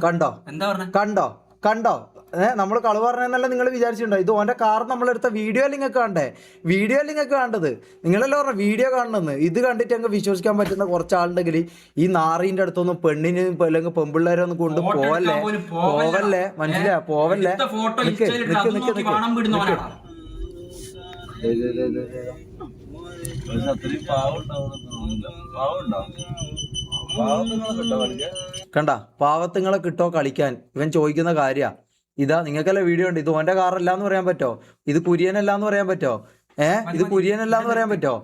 കണ്ടോ കണ്ടോ കണ്ടോ നമ്മൾ കളു പറഞ്ഞെന്നല്ല നിങ്ങൾ വിചാരിച്ചിട്ടുണ്ടോ? ഇത് ഓൻ്റെ കാർ നമ്മളെടുത്ത വീഡിയോ നിങ്ങൾക്ക് കണ്ടേ? വീഡിയോ നിങ്ങൾക്ക് കണ്ടത് നിങ്ങളെല്ലാം പറഞ്ഞ വീഡിയോ കാണണമെന്ന്. ഇത് കണ്ടിട്ട് അങ്ങ് വിശ്വസിക്കാൻ പറ്റുന്ന കുറച്ച് ആളുണ്ടെങ്കിൽ ഈ നാറിന്റെ അടുത്തൊന്നും പെണ്ണിന് അല്ലെങ്കിൽ പെമ്പിള്ളേരെ ഒന്നും കൊണ്ട് പോവല്ലേ പോവല്ലേ മനസ്സിലാ പോവല്ലേ. നിക്ക് നിക്ക് നിക്ക് നിക്ക് കണ്ട പാവത്തുങ്ങളെ കിട്ടോ കളിക്കാൻ ഇവൻ ചോദിക്കുന്ന കാര്യ ഇതാ. നിങ്ങൾക്കല്ല വീഡിയോ ഉണ്ട്. ഇത് ഓന്റെ കാറല്ലാന്ന് പറയാൻ പറ്റോ? ഇത് കുര്യനല്ലാന്ന് പറയാൻ പറ്റോ? ഇത് കുര്യനല്ലാന്ന് പറയാൻ പറ്റോ?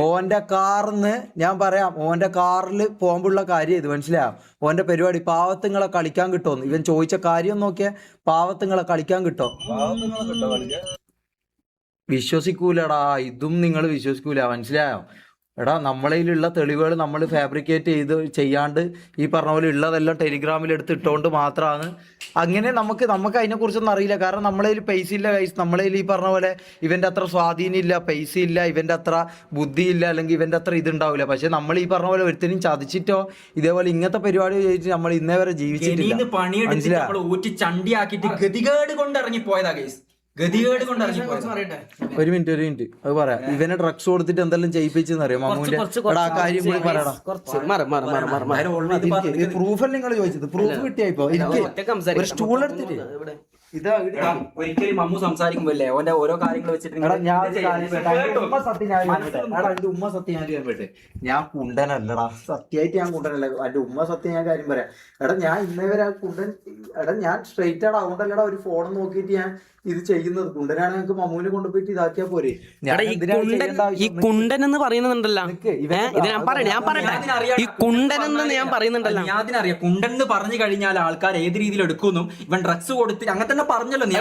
ഓന്റെ കാറിന്ന് ഞാൻ പറയാം, ഓന്റെ കാറിൽ പോകുമ്പോഴുള്ള കാര്യം ഇത് മനസ്സിലായോ? ഓന്റെ പരിപാടി പാവത്തുങ്ങളെ കളിക്കാൻ കിട്ടുമെന്ന് ഇവൻ ചോദിച്ച കാര്യം നോക്കിയാ. പാവത്തുങ്ങളെ കളിക്കാൻ കിട്ടോ? വിശ്വസിക്കൂലടാ, ഇതും നിങ്ങൾ വിശ്വസിക്കൂല മനസ്സിലായോ? എടാ നമ്മളതിലുള്ള തെളിവുകൾ നമ്മൾ ഫാബ്രിക്കേറ്റ് ചെയ്യാണ്ട് ഈ പറഞ്ഞ പോലെ ഉള്ളതെല്ലാം ടെലിഗ്രാമിൽ എടുത്ത് ഇട്ടുകൊണ്ട് മാത്രമാണ് അങ്ങനെ. നമുക്ക് അതിനെക്കുറിച്ചൊന്നും അറിയില്ല. കാരണം നമ്മളതിൽ പൈസ ഇല്ല കൈസ്. നമ്മളതിൽ ഈ പറഞ്ഞ പോലെ ഇവൻ്റെ അത്ര സ്വാധീനം ഇല്ല, പൈസ ഇല്ല, ഇവൻ്റെ അത്ര ബുദ്ധിയില്ല, അല്ലെങ്കിൽ ഇവൻ്റെ അത്ര ഇതുണ്ടാവില്ല. പക്ഷെ നമ്മൾ ഈ പറഞ്ഞ പോലെ ഒരുത്തരും ചതിച്ചിട്ടോ ഇതേപോലെ ഇങ്ങനത്തെ പരിപാടി ചെയ്തിട്ട് നമ്മൾ ഇന്നേ വരെ ജീവിച്ചിട്ടില്ല. ഒരു മിനിറ്റ് അത് പറയാം. ഇവനെ ഡ്രഗ്സ് കൊടുത്തിട്ട് എന്തെല്ലാം ചെയ്യിപ്പിച്ചെന്ന് അറിയാം മമ്മൂന്റെ ആ കാര്യം കൂടി പറയടാ. പ്രൂഫല്ലേ നിങ്ങൾ ചോദിച്ചത്? പ്രൂഫ് കിട്ടിയപ്പോ എനിക്ക് ഒരു സ്റ്റൂൾ എടുത്തിട്ട് ഒരിക്കലും മമ്മു സംസാരിക്കുമ്പോല്ലേ ഓന്റെ ഓരോ കാര്യങ്ങൾ വെച്ചിട്ട് ഉമ്മ സത്യം ഞാൻ പറ്റേ ഞാൻ കുണ്ടനല്ലടാ, സത്യമായിട്ട് ഞാൻ കുണ്ടനല്ല. എന്റെ ഉമ്മ സത്യം ഞാൻ കാര്യം പറയാം. എടാ ഞാൻ ഇന്നേ വരെ കുണ്ടൻ ഞാൻ സ്ട്രെയിറ്റ് ആടാ അതുകൊണ്ടല്ലടാ ഒരു ഫോൺ നോക്കിയിട്ട് ഞാൻ ഇത് ചെയ്യുന്നത്. കുണ്ടനാണ് ഞങ്ങൾക്ക് മമ്മൂനെ കൊണ്ടുപോയിട്ട് ഇതാക്കിയാ പോരെ. ഈ കുണ്ടൻ എന്ന് പറയുന്നുണ്ടല്ലോ, ഈ കുണ്ടൻ എന്ന് ഞാൻ പറയുന്നുണ്ടല്ലോ. ഞാൻ അതിനറിയാം കുണ്ടൻ എന്ന് പറഞ്ഞു കഴിഞ്ഞാൽ ആൾക്കാർ ഏത് രീതിയിൽ എടുക്കുന്നു. ഇവൻ ഡ്രഗ്സ് കൊടുത്ത് അങ്ങനെ തന്നെ പറഞ്ഞല്ലോ നീ.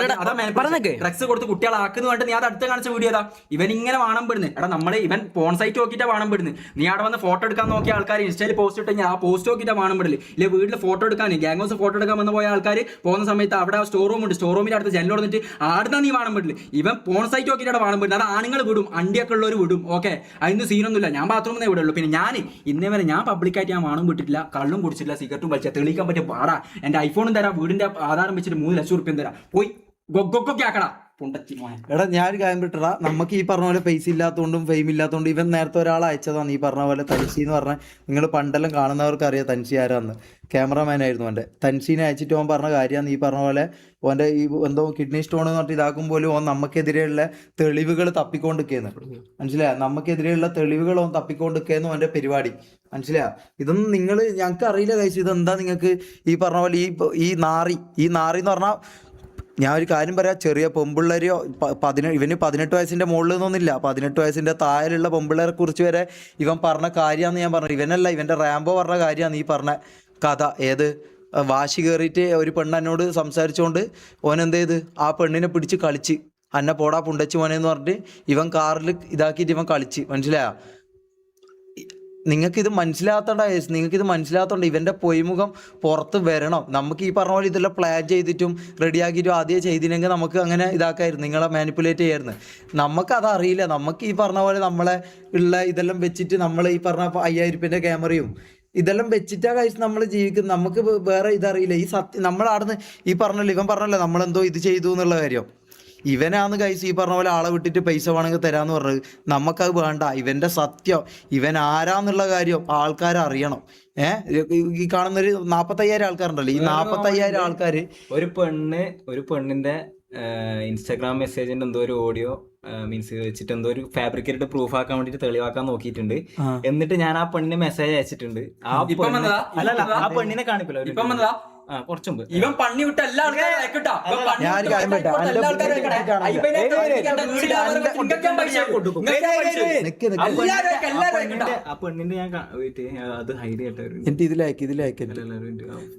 ഡ്രഗ്സ് കൊടുത്ത് കുട്ടികളാക്കുന്നു വേണ്ട. നീ അത് അടുത്ത് കാണിച്ച വീഡിയോ ഏതാ? ഇവൻ ഇങ്ങനെ വാണം പെടുന്നത്. എടാ നമ്മളെ ഇവൻ ഫോൺ സൈറ്റ് നോക്കിയിട്ടാ വാണം പെടുന്നത്. നീ അവിടെ വന്ന് ഫോട്ടോ എടുക്കാൻ നോക്കിയ ആൾക്കാർ ഇൻസ്റ്റയിൽ പോസ്റ്റ് ഇട്ട് ആ പോസ്റ്റ് നോക്കിയിട്ടാ വാണം പെടില്ല. ഇല്ലേ വീട്ടിൽ ഫോട്ടോ എടുക്കാൻ ഗ്യാങ് ഹൗസ് ഫോട്ടോ എടുക്കാൻ വന്ന് പോയ ആൾക്കാർ പോകുന്ന സമയത്ത് അവിടെ സ്റ്റോർ റൂം ഉണ്ട്. സ്റ്റോർ റൂമിന്റെ അടുത്ത് ജനൽ കൊടുത്തിട്ട് ആടുന്ന നീ വാണം പെടില്ല. ഇവൻ ഫോൺ സൈറ്റ് നോക്കിയിട്ടാണ് വാണം പെടുന്നത്. അത് ആണുങ്ങൾ വിടും, അണ്ടിയൊക്കെ ഉള്ളവർ വിടും. ഓക്കെ, അതിന് സീനൊന്നുമില്ല. ഞാൻ ബാത്റൂമിൽ ഇവിടെ ഉള്ളൂ. പിന്നെ ഞാൻ ഇന്നേ വരെ ഞാൻ പബ്ലിക്കായിട്ട് ഞാൻ വാണം വിട്ടിട്ടില്ല, കള്ളും കുടിച്ചിട്ടില്ല, സിഗരറ്റും വലിച്ച തെളിയിക്കാൻ പറ്റിയ പാടാ. എന്റെ ഐഫോണും തരാം, വീടിന്റെ ആധാരം വെച്ചിട്ട് 3 ലക്ഷം റുപ്യ തരാം. പോയി ഗൊഗ്ഗൊക്കെ ആക്കടാ. എടാ ഞാനൊരു കാര്യം വിട്ടടാ. നമുക്ക് ഈ പറഞ്ഞ പോലെ പൈസ ഇല്ലാത്തതുകൊണ്ടും ഫെയിം ഇല്ലാത്തതുകൊണ്ടും ഇവൻ നേരത്തെ ഒരാൾ അയച്ചതാണ് ഈ പറഞ്ഞ പോലെ തൻസി എന്ന് പറഞ്ഞാൽ. നിങ്ങൾ പണ്ടെല്ലാം കാണുന്നവർക്ക് അറിയാം തൻസി ആരാന്ന്. ക്യാമറമാൻ ആയിരുന്നു അവൻ്റെ. തൻസീനെ അയച്ചിട്ട് ഓൻ പറഞ്ഞ കാര്യമാണ് ഈ പറഞ്ഞ പോലെ ഓൻ്റെ ഈ എന്തോ കിഡ്നി സ്റ്റോൺ എന്ന് പറഞ്ഞിട്ട് ഇതാക്കുമ്പോലും ഓൻ നമുക്കെതിരെയുള്ള തെളിവുകൾ തപ്പിക്കൊണ്ടിരിക്കുന്നു. മനസ്സിലായോ? നമുക്കെതിരെയുള്ള തെളിവുകൾ ഓൻ തപ്പിക്കൊണ്ടിരിക്കുന്നു ഓൻ്റെ പരിപാടി. മനസ്സിലായോ? ഇതൊന്നും നിങ്ങൾ ഞങ്ങൾക്ക് അറിയില്ല കഴിച്ചു. ഇതെന്താ നിങ്ങൾക്ക് ഈ പറഞ്ഞ പോലെ ഈ നാറി എന്ന് പറഞ്ഞാൽ ഞാൻ ഒരു കാര്യം പറയാം. ചെറിയ പെമ്പിള്ളേരെയോ ഇവന് 18 വയസ്സിൻ്റെ മുകളിൽ നിന്നൊന്നുമില്ല, 18 വയസ്സിൻ്റെ താഴെയുള്ള പെമ്പിള്ളേരെ കുറിച്ച് വരെ ഇവൻ പറഞ്ഞ കാര്യമാണെന്ന് ഞാൻ പറഞ്ഞു. ഇവനല്ല, ഇവൻ്റെ റാംബോ പറഞ്ഞ കാര്യമാണ് ഈ പറഞ്ഞ കഥ. ഏത് വാശി കയറിയിട്ട് ഒരു പെണ്ണ് എന്നോട് സംസാരിച്ചുകൊണ്ട് ഓൻ എന്ത് ചെയ്ത് ആ പെണ്ണിനെ പിടിച്ച് കളിച്ച് അന്നെ പോടാ പുണ്ടച്ച് മോനെന്ന് പറഞ്ഞിട്ട് ഇവൻ കാറിൽ ഇതാക്കിയിട്ട് ഇവൻ കളിച്ച്. മനസ്സിലായോ? നിങ്ങൾക്കിത് മനസ്സിലാത്തോണ്ട് ഇവൻ്റെ പൊയ്മുഖം പുറത്ത് വരണം. നമുക്ക് ഈ പറഞ്ഞ പോലെ ഇതെല്ലാം പ്ലാൻ ചെയ്തിട്ടും റെഡിയാക്കിയിട്ടും ആദ്യം ചെയ്തില്ലെങ്കിൽ നമുക്ക് അങ്ങനെ ഇതാക്കായിരുന്നു, നിങ്ങളെ മാനിപ്പുലേറ്റ് ചെയ്യായിരുന്നു. നമുക്കതറിയില്ല. നമുക്ക് ഈ പറഞ്ഞ പോലെ നമ്മളെ ഉള്ള ഇതെല്ലാം വെച്ചിട്ട് നമ്മൾ ഈ പറഞ്ഞ 5000 രൂപേൻ്റെ ക്യാമറയും ഇതെല്ലാം വെച്ചിട്ടാ കഴിച്ച് നമ്മൾ ജീവിക്കുന്നത്. നമുക്ക് വേറെ ഇതറിയില്ല. ഈ സത്യം നമ്മളവിടുന്ന് ഈ പറഞ്ഞല്ലോ ഇവൻ പറഞ്ഞല്ലോ നമ്മളെന്തോ ഇത് ചെയ്തു എന്നുള്ള കാര്യം. ഇവനാന്ന് കൈസ് ഈ പറഞ്ഞ പോലെ ആളെ വിട്ടിട്ട് പൈസ വേണമെങ്കിൽ തരാമെന്ന് പറഞ്ഞത്. നമുക്കത് വേണ്ട. ഇവൻ്റെ സത്യം ഇവൻ ആരാന്നുള്ള കാര്യം ആൾക്കാരറിയണം. ഈ കാണുന്നൊരു 45,000 ആൾക്കാരുണ്ടല്ലോ, ഈ 45,000 ആൾക്കാർ ഒരു പെണ്ണിന്റെ ഇൻസ്റ്റാഗ്രാം മെസ്സേജിന്റെ എന്തോ ഒരു ഓഡിയോ മീൻസ് വെച്ചിട്ട് എന്തോ ഒരു ഫാബ്രിക്കേറ്റഡ് പ്രൂഫ് ആക്കാൻ വേണ്ടിട്ട് തെളിവാക്കാൻ നോക്കിയിട്ടുണ്ട്. എന്നിട്ട് ഞാൻ ആ പെണ്ണിന് മെസ്സേജ് അയച്ചിട്ടുണ്ട്. ആ പെണ്ണിനെ കാണിക്കില്ല കുറച്ചു മുമ്പ്. ഇവൻ പണി വിട്ട എല്ലാ ആൾക്കാരും ആ പെണ്ണിന്റെ ഞാൻ അത് ഹൈഡ്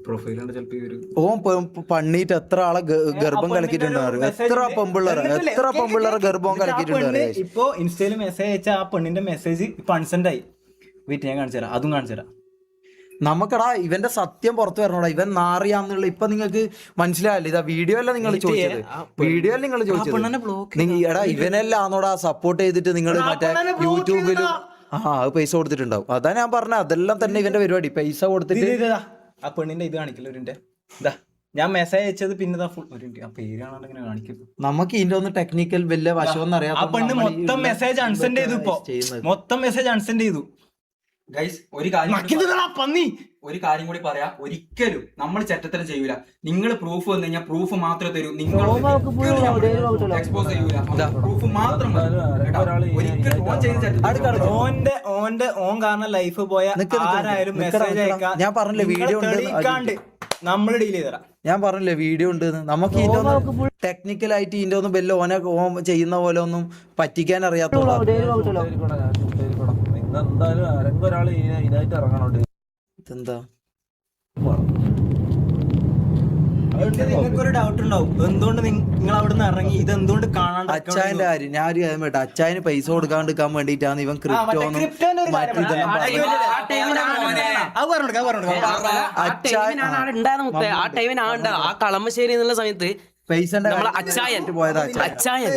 പ്രൊഫൈലുണ്ട്. ചിലപ്പോ ഓൻ പണിയിട്ട് എത്ര ആളെ ഗർഭം കലക്കിയിട്ടുണ്ടാവും, എത്ര പെമ്പിള്ളേരെ ഗർഭം കലക്കിയിട്ടുണ്ടാവും. ഇപ്പൊ ഇൻസ്റ്റയിൽ മെസ്സേജ് അയച്ച ആ പെണ്ണിന്റെ മെസ്സേജ് ഇപ്പൊ അൺസെൻഡ് ആയി. വെയിറ്റ് ഞാൻ കാണിച്ചു തരാം, അതും കാണിച്ചു തരാം. നമുക്കടാ ഇവന്റെ സത്യം പുറത്തു വരണോടാ. ഇവൻ നാറിയാന്നുള്ള ഇപ്പൊ നിങ്ങൾക്ക് മനസ്സിലായല്ലോ. ഇതാ വീഡിയോ അല്ല നിങ്ങൾ ചോദിച്ചത്, എടാ ഇവനെല്ലാം ആണോടാ സപ്പോർട്ട് ചെയ്തിട്ട് നിങ്ങൾ മറ്റേ യൂട്യൂബിലും അത് പൈസ കൊടുത്തിട്ടുണ്ടാവും. അതാ ഞാൻ പറഞ്ഞ അതെല്ലാം തന്നെ ഇവന്റെ പരിപാടി. പൈസ കൊടുത്തിട്ട് ആ പെണ്ണിന്റെ ഇത് കാണിക്കില്ല ഒരു ഇതാ ഞാൻ മെസ്സേജ് അയച്ചത് പിന്നെ ഫുൾ ഒരു ആ പേര് കാണാണ്ട് ഇങ്ങനെ കാണിക്കുന്നു. നമുക്ക് ഇതിന്റെ ഒന്ന് ടെക്നിക്കൽ വലിയ വശമൊന്നും അറിയാം. ആ പെണ്ണ് മൊത്തം മെസ്സേജ് അൺസെൻഡ് ചെയ്തു. ഇപ്പൊ മൊത്തം മെസ്സേജ് അൺസെൻഡ് ചെയ്തു. ഗൈസ് ഒരു കാര്യം കൂടി പറയാ, ഒരിക്കലും നമ്മൾ ചെറ്റത്തരം ചെയ്യൂല. നിങ്ങൾ പ്രൂഫ് വന്നു കഴിഞ്ഞാൽ പ്രൂഫ് മാത്രമേ തരൂ. നിങ്ങൾ എക്സ്പോസ് ചെയ്യൂല, പ്രൂഫ് മാത്രം ഓൻ കാരണം ലൈഫ് പോയ ആരായാലും മെസ്സേജ് അയക്കാം. ഞാൻ പറഞ്ഞില്ലേ വീഡിയോ തെളിയിക്കാണ്ട് നമ്മൾ ഡീൽ ചെയ്തരാം. ഞാൻ പറഞ്ഞില്ലേ വീഡിയോ ഉണ്ട്. നമുക്ക് ഇതിന്റെ ടെക്നിക്കലായിട്ട് ഇതിന്റെ ഒന്നും വലിയ ഓൻ ചെയ്യുന്ന പോലെ ഒന്നും പറ്റിക്കാൻ അറിയാത്തോളൂ. എന്തായാലും ആരെങ്കിലും ഒരാൾ ഇതിനായിട്ട് ഇറങ്ങണോണ്ട്. ഇതെന്താ നിങ്ങൾക്കൊരു ഡൗട്ട് ഉണ്ടാവും, എന്തുകൊണ്ട് നിങ്ങൾ അവിടുന്ന് ഇറങ്ങി, ഇത് എന്തുകൊണ്ട് കാണാണ്ട്. അച്ചായന്റെ കാര്യം ഞാൻ ഒരു കാര്യം കേട്ടോ, അച്ചായന് പൈസ കൊടുക്കാണ്ടിരിക്കാൻ വേണ്ടിട്ടാണ് ഇവൻ ക്രിപ്റ്റോന്നും ആ ടൈമിന് ആ കളമശ്ശേരി എന്നുള്ള സമയത്ത് പൈസന്റെ പോയതാ അച്ചായൻ.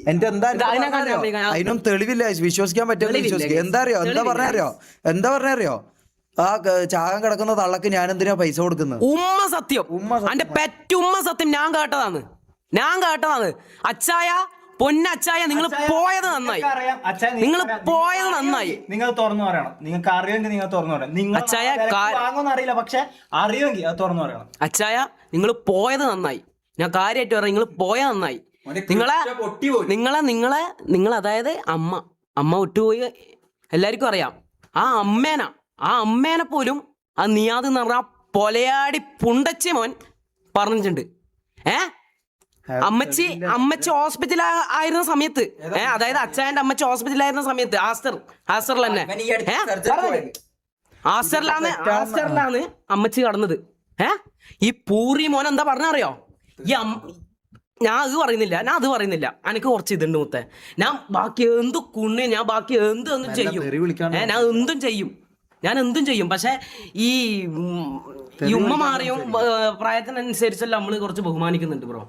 എന്റെ എന്താ അതിനൊന്നും തെളിവില്ല, വിശ്വസിക്കാൻ പറ്റില്ല. വിശ്വസിക്കുക എന്താ പറഞ്ഞറിയോ ആ ചാകം കിടക്കുന്ന തള്ളക്ക് ഞാൻ എന്തിനാ പൈസ കൊടുക്കുന്നത്? ഉമ്മ സത്യം, എന്റെ പെറ്റുമ്മ സത്യം ഞാൻ കേട്ടതാണ്. അച്ചായ പൊന്നച്ചായ നിങ്ങൾ പോയത് നന്നായി, നിങ്ങൾ പോയത് നന്നായി. നിങ്ങൾ തുറന്നു പറയണം, നിങ്ങൾക്ക് അറിയുമെങ്കിൽ നിങ്ങൾ തുറന്നു പറയണം. നിങ്ങൾ അച്ചായ വാങ്ങുമെന്ന് അറിയില്ല, പക്ഷെ അറിയുമെങ്കിൽ അത് തുറന്നു പറയണം. അച്ചായ നിങ്ങൾ പോയത് നന്നായി, ഞാൻ കാര്യമായിട്ട് പറയാം, നിങ്ങൾ പോയത് നന്നായി. നിങ്ങളെ അതായത് അമ്മ വിട്ടുപോയി എല്ലാവർക്കും അറിയാം. ആ അമ്മേനെ പോലും ആ നിയാദ് എന്ന് പറഞ്ഞ പൊലയാടി പുണ്ടച്ചി മോൻ പറഞ്ഞിട്ടുണ്ട്. അമ്മച്ചി ഹോസ്പിറ്റൽ ആയിരുന്ന സമയത്ത്, അതായത് അച്ചായന്റെ അമ്മച്ചി ഹോസ്പിറ്റലായിരുന്ന സമയത്ത് ആസ്റ്ററിൽ തന്നെ ആസ്റ്ററിലാണ് അമ്മച്ചി കടന്നത്. ഈ പൂറി മോൻ എന്താ പറഞ്ഞറിയോ? ഞാൻ അത് പറയുന്നില്ല, എനിക്ക് കുറച്ച് ഇതുണ്ട് മുത്തേ. ഞാൻ ബാക്കി എന്തും ചെയ്യും, ഞാൻ എന്തും ചെയ്യും. പക്ഷെ ഈ ഉമ്മ മാറിയും പ്രായത്തിനനുസരിച്ചല്ല നമ്മള് കുറച്ച് ബഹുമാനിക്കുന്നുണ്ട് ബ്രോ.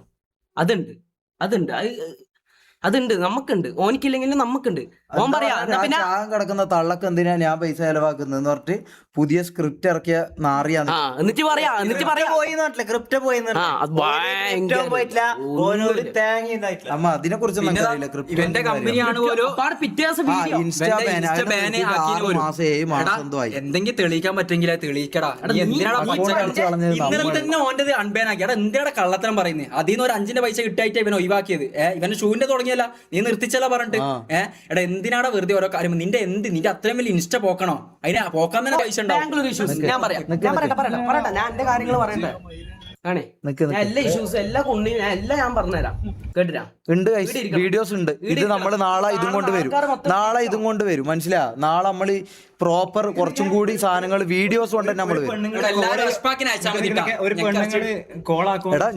അതുണ്ട് നമുക്കുണ്ട്, ഓനിക്കില്ലെങ്കിലും നമുക്കുണ്ട്. ഓൻ പറയാ പിന്നെ കിടക്കുന്ന തള്ളക്ക് എന്തിനാ ഞാൻ പൈസ ചെലവാക്കുന്നത് പറഞ്ഞിട്ട് പുതിയ സ്ക്രിപ്റ്റ് ഇറക്കിയ നാറിയാണ്. എന്നിട്ട് പറയാ അമ്മ അതിനെ കുറിച്ച് എന്തെങ്കിലും തെളിയിക്കാൻ പറ്റുമെങ്കിൽ തെളിയിക്കടാ. ഇന്നലെ തന്നെ ഓന്റെ അൺബാൻ ആക്കി. എന്തിനാ കള്ളത്തരം പറയുന്നത്? അതിൽ നിന്ന് ഒരു 5 പൈസ കിട്ടായിട്ട് ഇവൻ ഒഴിവാക്കിയത്. ഇവന് ഷൂവിന്റെ തുടങ്ങിയല്ല, നീ നിർത്തിച്ചല്ല പറഞ്ഞിട്ട്. എടാ എന്തിനാടാ വെറുതെ ഓരോ കാര്യം? നിന്റെ അത്രയും വലിയ ഇൻസ്റ്റ പോക്കണോ? അതിനെ പോക്കാൻ തന്നെ പൈസ ഉണ്ടാവും. ഞാൻ പറയട്ടെ, ഞാൻ എന്റെ കാര്യങ്ങൾ പറയട്ടെ. എല്ലാ ഇഷ്യൂസ് എല്ലാ കുണ്ണിയും എല്ലാം ഞാൻ പറഞ്ഞുതരാം, കേട്ടിരാ. ഉണ്ട് വീഡിയോസ് ഉണ്ട്. ഇത് നമ്മള് നാളെ ഇതും കൊണ്ട് വരും മനസ്സിലാ. നാളെ നമ്മള് പ്രോപ്പർ കുറച്ചും കൂടി സാധനങ്ങൾ വീഡിയോസ് കൊണ്ട് നമ്മൾ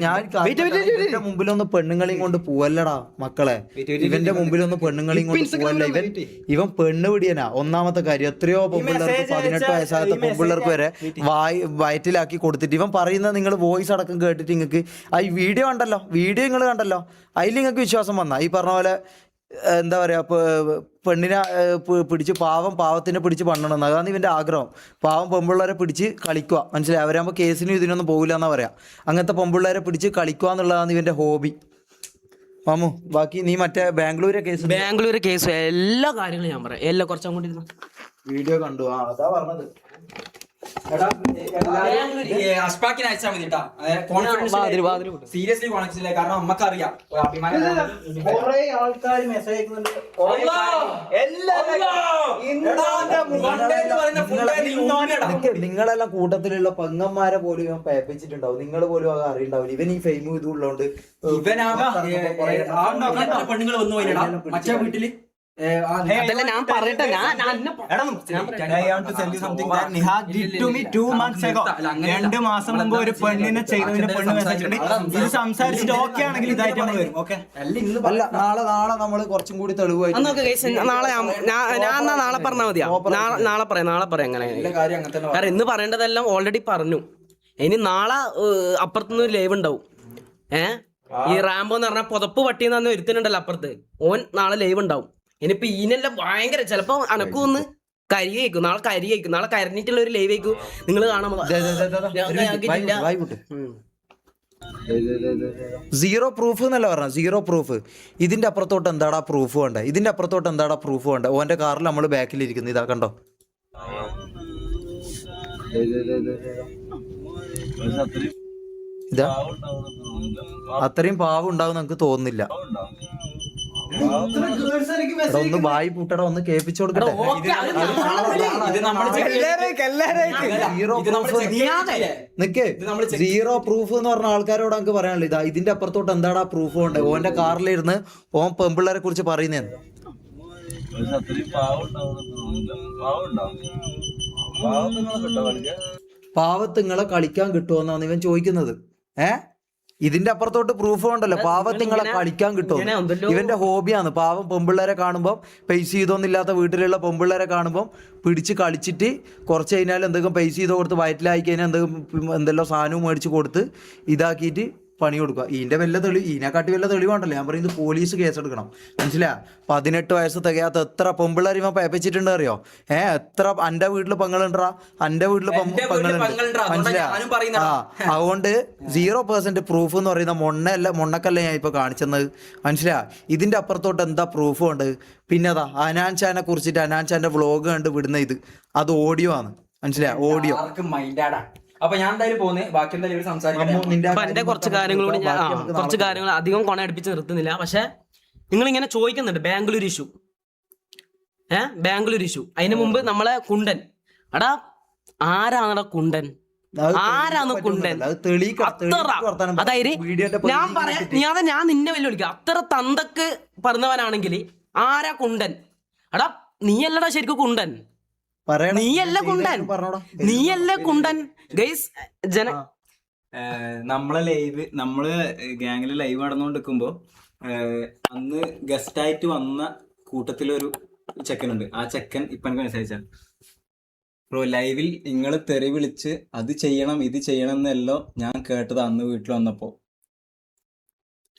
ഞാൻ മുമ്പിലൊന്ന് പെണ്ണുങ്ങളെയും കൊണ്ട് പോവല്ലടാ മക്കളെ. ഇവന്റെ മുമ്പിലൊന്ന് പെണ്ണുങ്ങളെയും കൊണ്ട് പോവല്ല. ഇവൻ പെണ്ണ് പിടിയനാ. ഒന്നാമത്തെ കാര്യം, എത്രയോ പെൺപിള്ളേർക്ക് 18 വയസ്സാകാത്ത പെൺപിള്ളേർക്ക് വരെ വയറ്റിലാക്കി കൊടുത്തിട്ട് ഇവൻ പറയുന്നത് നിങ്ങൾ വോയിസ് അടക്കം കേട്ടിട്ട് നിങ്ങൾക്ക് ആ വീഡിയോ നിങ്ങൾ കണ്ടല്ലോ, അതിൽ നിങ്ങൾക്ക് വിശ്വാസം വന്നാ ഈ പറഞ്ഞ പോലെ എന്താ പറയാ, പെണ്ണിനെ പിടിച്ച് പാവത്തിനെ പിടിച്ച് പണ്ണണം. അതാണ് ഇവന്റെ ആഗ്രഹം. പാവം പെൺപിള്ളേരെ പിടിച്ച് കളിക്കുക, മനസ്സിലായി. അവരാകുമ്പോൾ കേസിനും ഇതിനൊന്നും പോകില്ല എന്നാ പറയാ. അങ്ങനത്തെ പെൺപിള്ളേരെ പിടിച്ച് കളിക്കുക എന്നുള്ളതാണ് ഇവന്റെ ഹോബി. മാമു ബാക്കി നീ മറ്റേ ബാംഗ്ലൂരെ കേസ് എല്ലാ കാര്യങ്ങളും ഞാൻ പറയാം. എല്ലാം കുറച്ചും കൂടി വീഡിയോ കണ്ടു. അതാ പറഞ്ഞത്. സീരിയസ്ലി കോൺഫിഡൻസ്, കാരണം നമുക്കറിയാം നിങ്ങളെല്ലാം കൂട്ടത്തിലുള്ള പെങ്ങന്മാരെ പോലും ഇവൻ പേപ്പിച്ചിട്ടുണ്ടാവും. നിങ്ങൾ പോലും അത് അറിയണ്ടാവില്ല. ഇവൻ ഈ ഫെയിമും ഇതുള്ളതുകൊണ്ട് പെണ്ണുങ്ങൾ വന്നു പോയില്ലടാ മറ്റേ വീട്ടില്. അതല്ല ഞാൻ പറയട്ടെ, രണ്ട് മാസം മുമ്പ് ഒരു പെണ്ണിനെ ചെയ്തതിന് പെണ്ണ് മെസ്സേജ് ഇത് സംസാരിച്ചിട്ട് ഓക്കെ ആണെങ്കിൽ ഇതായിട്ട് നമ്മൾ വരും. ഓക്കെ അല്ല നാളെ നമ്മള് കുറച്ചും കൂടി തെളിവായിട്ട് നാളെ പറഞ്ഞാൽ മതിയാ. നാളെ പറയാം അങ്ങനെ. കാരണം ഇന്ന് പറയേണ്ടതെല്ലാം ഓൾറെഡി പറഞ്ഞു. ഇനി നാളെ അപ്പുറത്തുനിന്ന് ഒരു ലൈവ് ഉണ്ടാവും. ഈ റാംബോ എന്ന് പറഞ്ഞാൽ പുതപ്പ് പട്ടിയെന്ന് ഒരുത്തനുണ്ടല്ലോ അപ്പുറത്ത്, ഓൻ നാളെ ലൈവ് ഉണ്ടാവും. ഇനിയിപ്പൊ ഈനെല്ലാം ഭയങ്കര ചിലപ്പോ അനക്കൊന്ന് കരി കഴിക്കും, നാളെ കരി കഴിക്കും, നാളെ കരഞ്ഞിട്ടുള്ള ഒരു ലൈവ് കഴിക്കും നിങ്ങൾ കാണാൻ സീറോ പ്രൂഫ് എന്നല്ല പറഞ്ഞ, സീറോ പ്രൂഫ്. ഇതിന്റെ അപ്പുറത്തോട്ട് എന്താടാ പ്രൂഫ് വേണ്ടേ? ഇതിന്റെ അപ്പുറത്തോട്ട് എന്താടാ പ്രൂഫ് വേണ്ടേ? ഓന്റെ കാറിൽ നമ്മൾ ബാക്കിലിരിക്കുന്നു, ഇതാ കണ്ടോ. ഇതാ അത്രയും പാവം ഉണ്ടാവും നമുക്ക് തോന്നുന്നില്ല. ഒന്ന് വായി പൂട്ടടാ, ഒന്ന് കേൾപ്പിച്ചു കൊടുക്കട്ടെ. നിക്ക്, സീറോ പ്രൂഫ് എന്ന് പറഞ്ഞ ആൾക്കാരോട് നമുക്ക് പറയാനുള്ളത് ഇതാ, ഇതിന്റെ അപ്പുറത്തോട്ട് എന്താടാ പ്രൂഫ് ഉണ്ട്? ഓന്റെ കാറിലിരുന്ന് ഓൻ പെമ്പിള്ളേരെ കുറിച്ച് പറയുന്നേന്ന്. പാവത്തുങ്ങളെ കളിക്കാൻ കിട്ടുമെന്നാണ് ഇവൻ ചോദിക്കുന്നത്. ഇതിന്റെ അപ്പുറത്തോട്ട് പ്രൂഫ് ഉണ്ടല്ലോ, പാവത്തിങ്ങളെ കളിക്കാൻ കിട്ടുമോ? ഇവന്റെ ഹോബിയാണ്. പാവം പെമ്പിള്ളേരെ കാണുമ്പോൾ, പൈസ ചെയ്തൊന്നുമില്ലാത്ത വീട്ടിലുള്ള പെമ്പിള്ളേരെ കാണുമ്പോൾ പിടിച്ച് കളിച്ചിട്ട് കുറച്ച് കഴിഞ്ഞാൽ എന്തെങ്കിലും പൈസ ചെയ്ത് കൊടുത്ത് വയറ്റിലായി കഴിഞ്ഞാൽ എന്തെല്ലാം സാധനവും മേടിച്ച് കൊടുത്ത് ഇതാക്കിയിട്ട് പണി കൊടുക്കുക. ഇതിന്റെ ഇതിനെക്കാട്ടി വല്ല തെളിവാണ്ടല്ലോ. ഞാൻ പറയുന്നത് പോലീസ് കേസെടുക്കണം, മനസ്സിലാ? 18 വയസ്സ് തികയാത്ത എത്ര പെമ്പിള്ളേർ ഇവൻ പേപ്പിച്ചിട്ടുണ്ട് അറിയോ? എത്ര അന്റെ വീട്ടില് പെങ്ങളുണ്ടാ, അന്റെ വീട്ടില് പെങ്ങളുണ്ട്, മനസ്സിലാ? അതുകൊണ്ട് 0% പ്രൂഫ് എന്ന് പറയുന്ന മൊണ്ണക്കല്ല ഞാൻ ഇപ്പൊ കാണിച്ചത്, മനസ്സിലാ? ഇതിന്റെ അപ്പുറത്തോട്ട് എന്താ പ്രൂഫ് ഉണ്ട്? പിന്നെ അതാ അനാൻഷാനെ കുറിച്ചിട്ട് അനാൻഷാന്റെ വ്ളോഗ് കണ്ട് വിടുന്ന അത് ഓഡിയോ ആണ്, മനസ്സിലാ? ഓഡിയോ. അപ്പൊ ഞാൻ എന്തായാലും പോകുന്നത്, ബാക്കി എന്തായാലും സംസാരിക്കാം. എന്റെ കുറച്ച് കാര്യങ്ങളോട് ഞാൻ കുറച്ച് കാര്യങ്ങൾ അധികം കൊണയടിപ്പിച്ച് നിർത്തുന്നില്ല. പക്ഷെ നിങ്ങൾ ഇങ്ങനെ ചോദിക്കുന്നുണ്ട് ബാംഗ്ലൂർ ഇഷ്യൂ, ബാംഗ്ലൂർ ഇഷ്യൂ. അതിന് മുമ്പ് നമ്മളെ കുണ്ടൻ, എടാ ആരാണെടാ കുണ്ടൻ? ആരാണ് കുണ്ടൻ? അതായത് ഞാൻ പറയാം, ഞാൻ നിന്നെ വെല്ലു വിളിക്കാം. അത്ര തന്തക്ക് പറഞ്ഞവനാണെങ്കിൽ ആരാ കുണ്ടൻ? എടാ നീയല്ലടാ ശരിക്കും കുണ്ടൻ, നീയല്ല കുണ്ടൻ, നീയല്ല കുണ്ടൻ. ഗൈസ് നമ്മള് ഗ്യാങ്ങില് ലൈവ് നടന്നുകൊണ്ടിരിക്കുമ്പോ അന്ന് ഗസ്റ്റ് ആയിട്ട് വന്ന കൂട്ടത്തിലൊരു ചെക്കനുണ്ട്. ആ ചെക്കൻ ഇപ്പൊ എനിക്ക് മെസ്സേജ് ബ്രോ, ലൈവിൽ നിങ്ങൾ തെറി വിളിച്ച് അത് ചെയ്യണം ഇത് ചെയ്യണം എന്നല്ലോ ഞാൻ കേട്ടത് അന്ന് വീട്ടിൽ വന്നപ്പോ.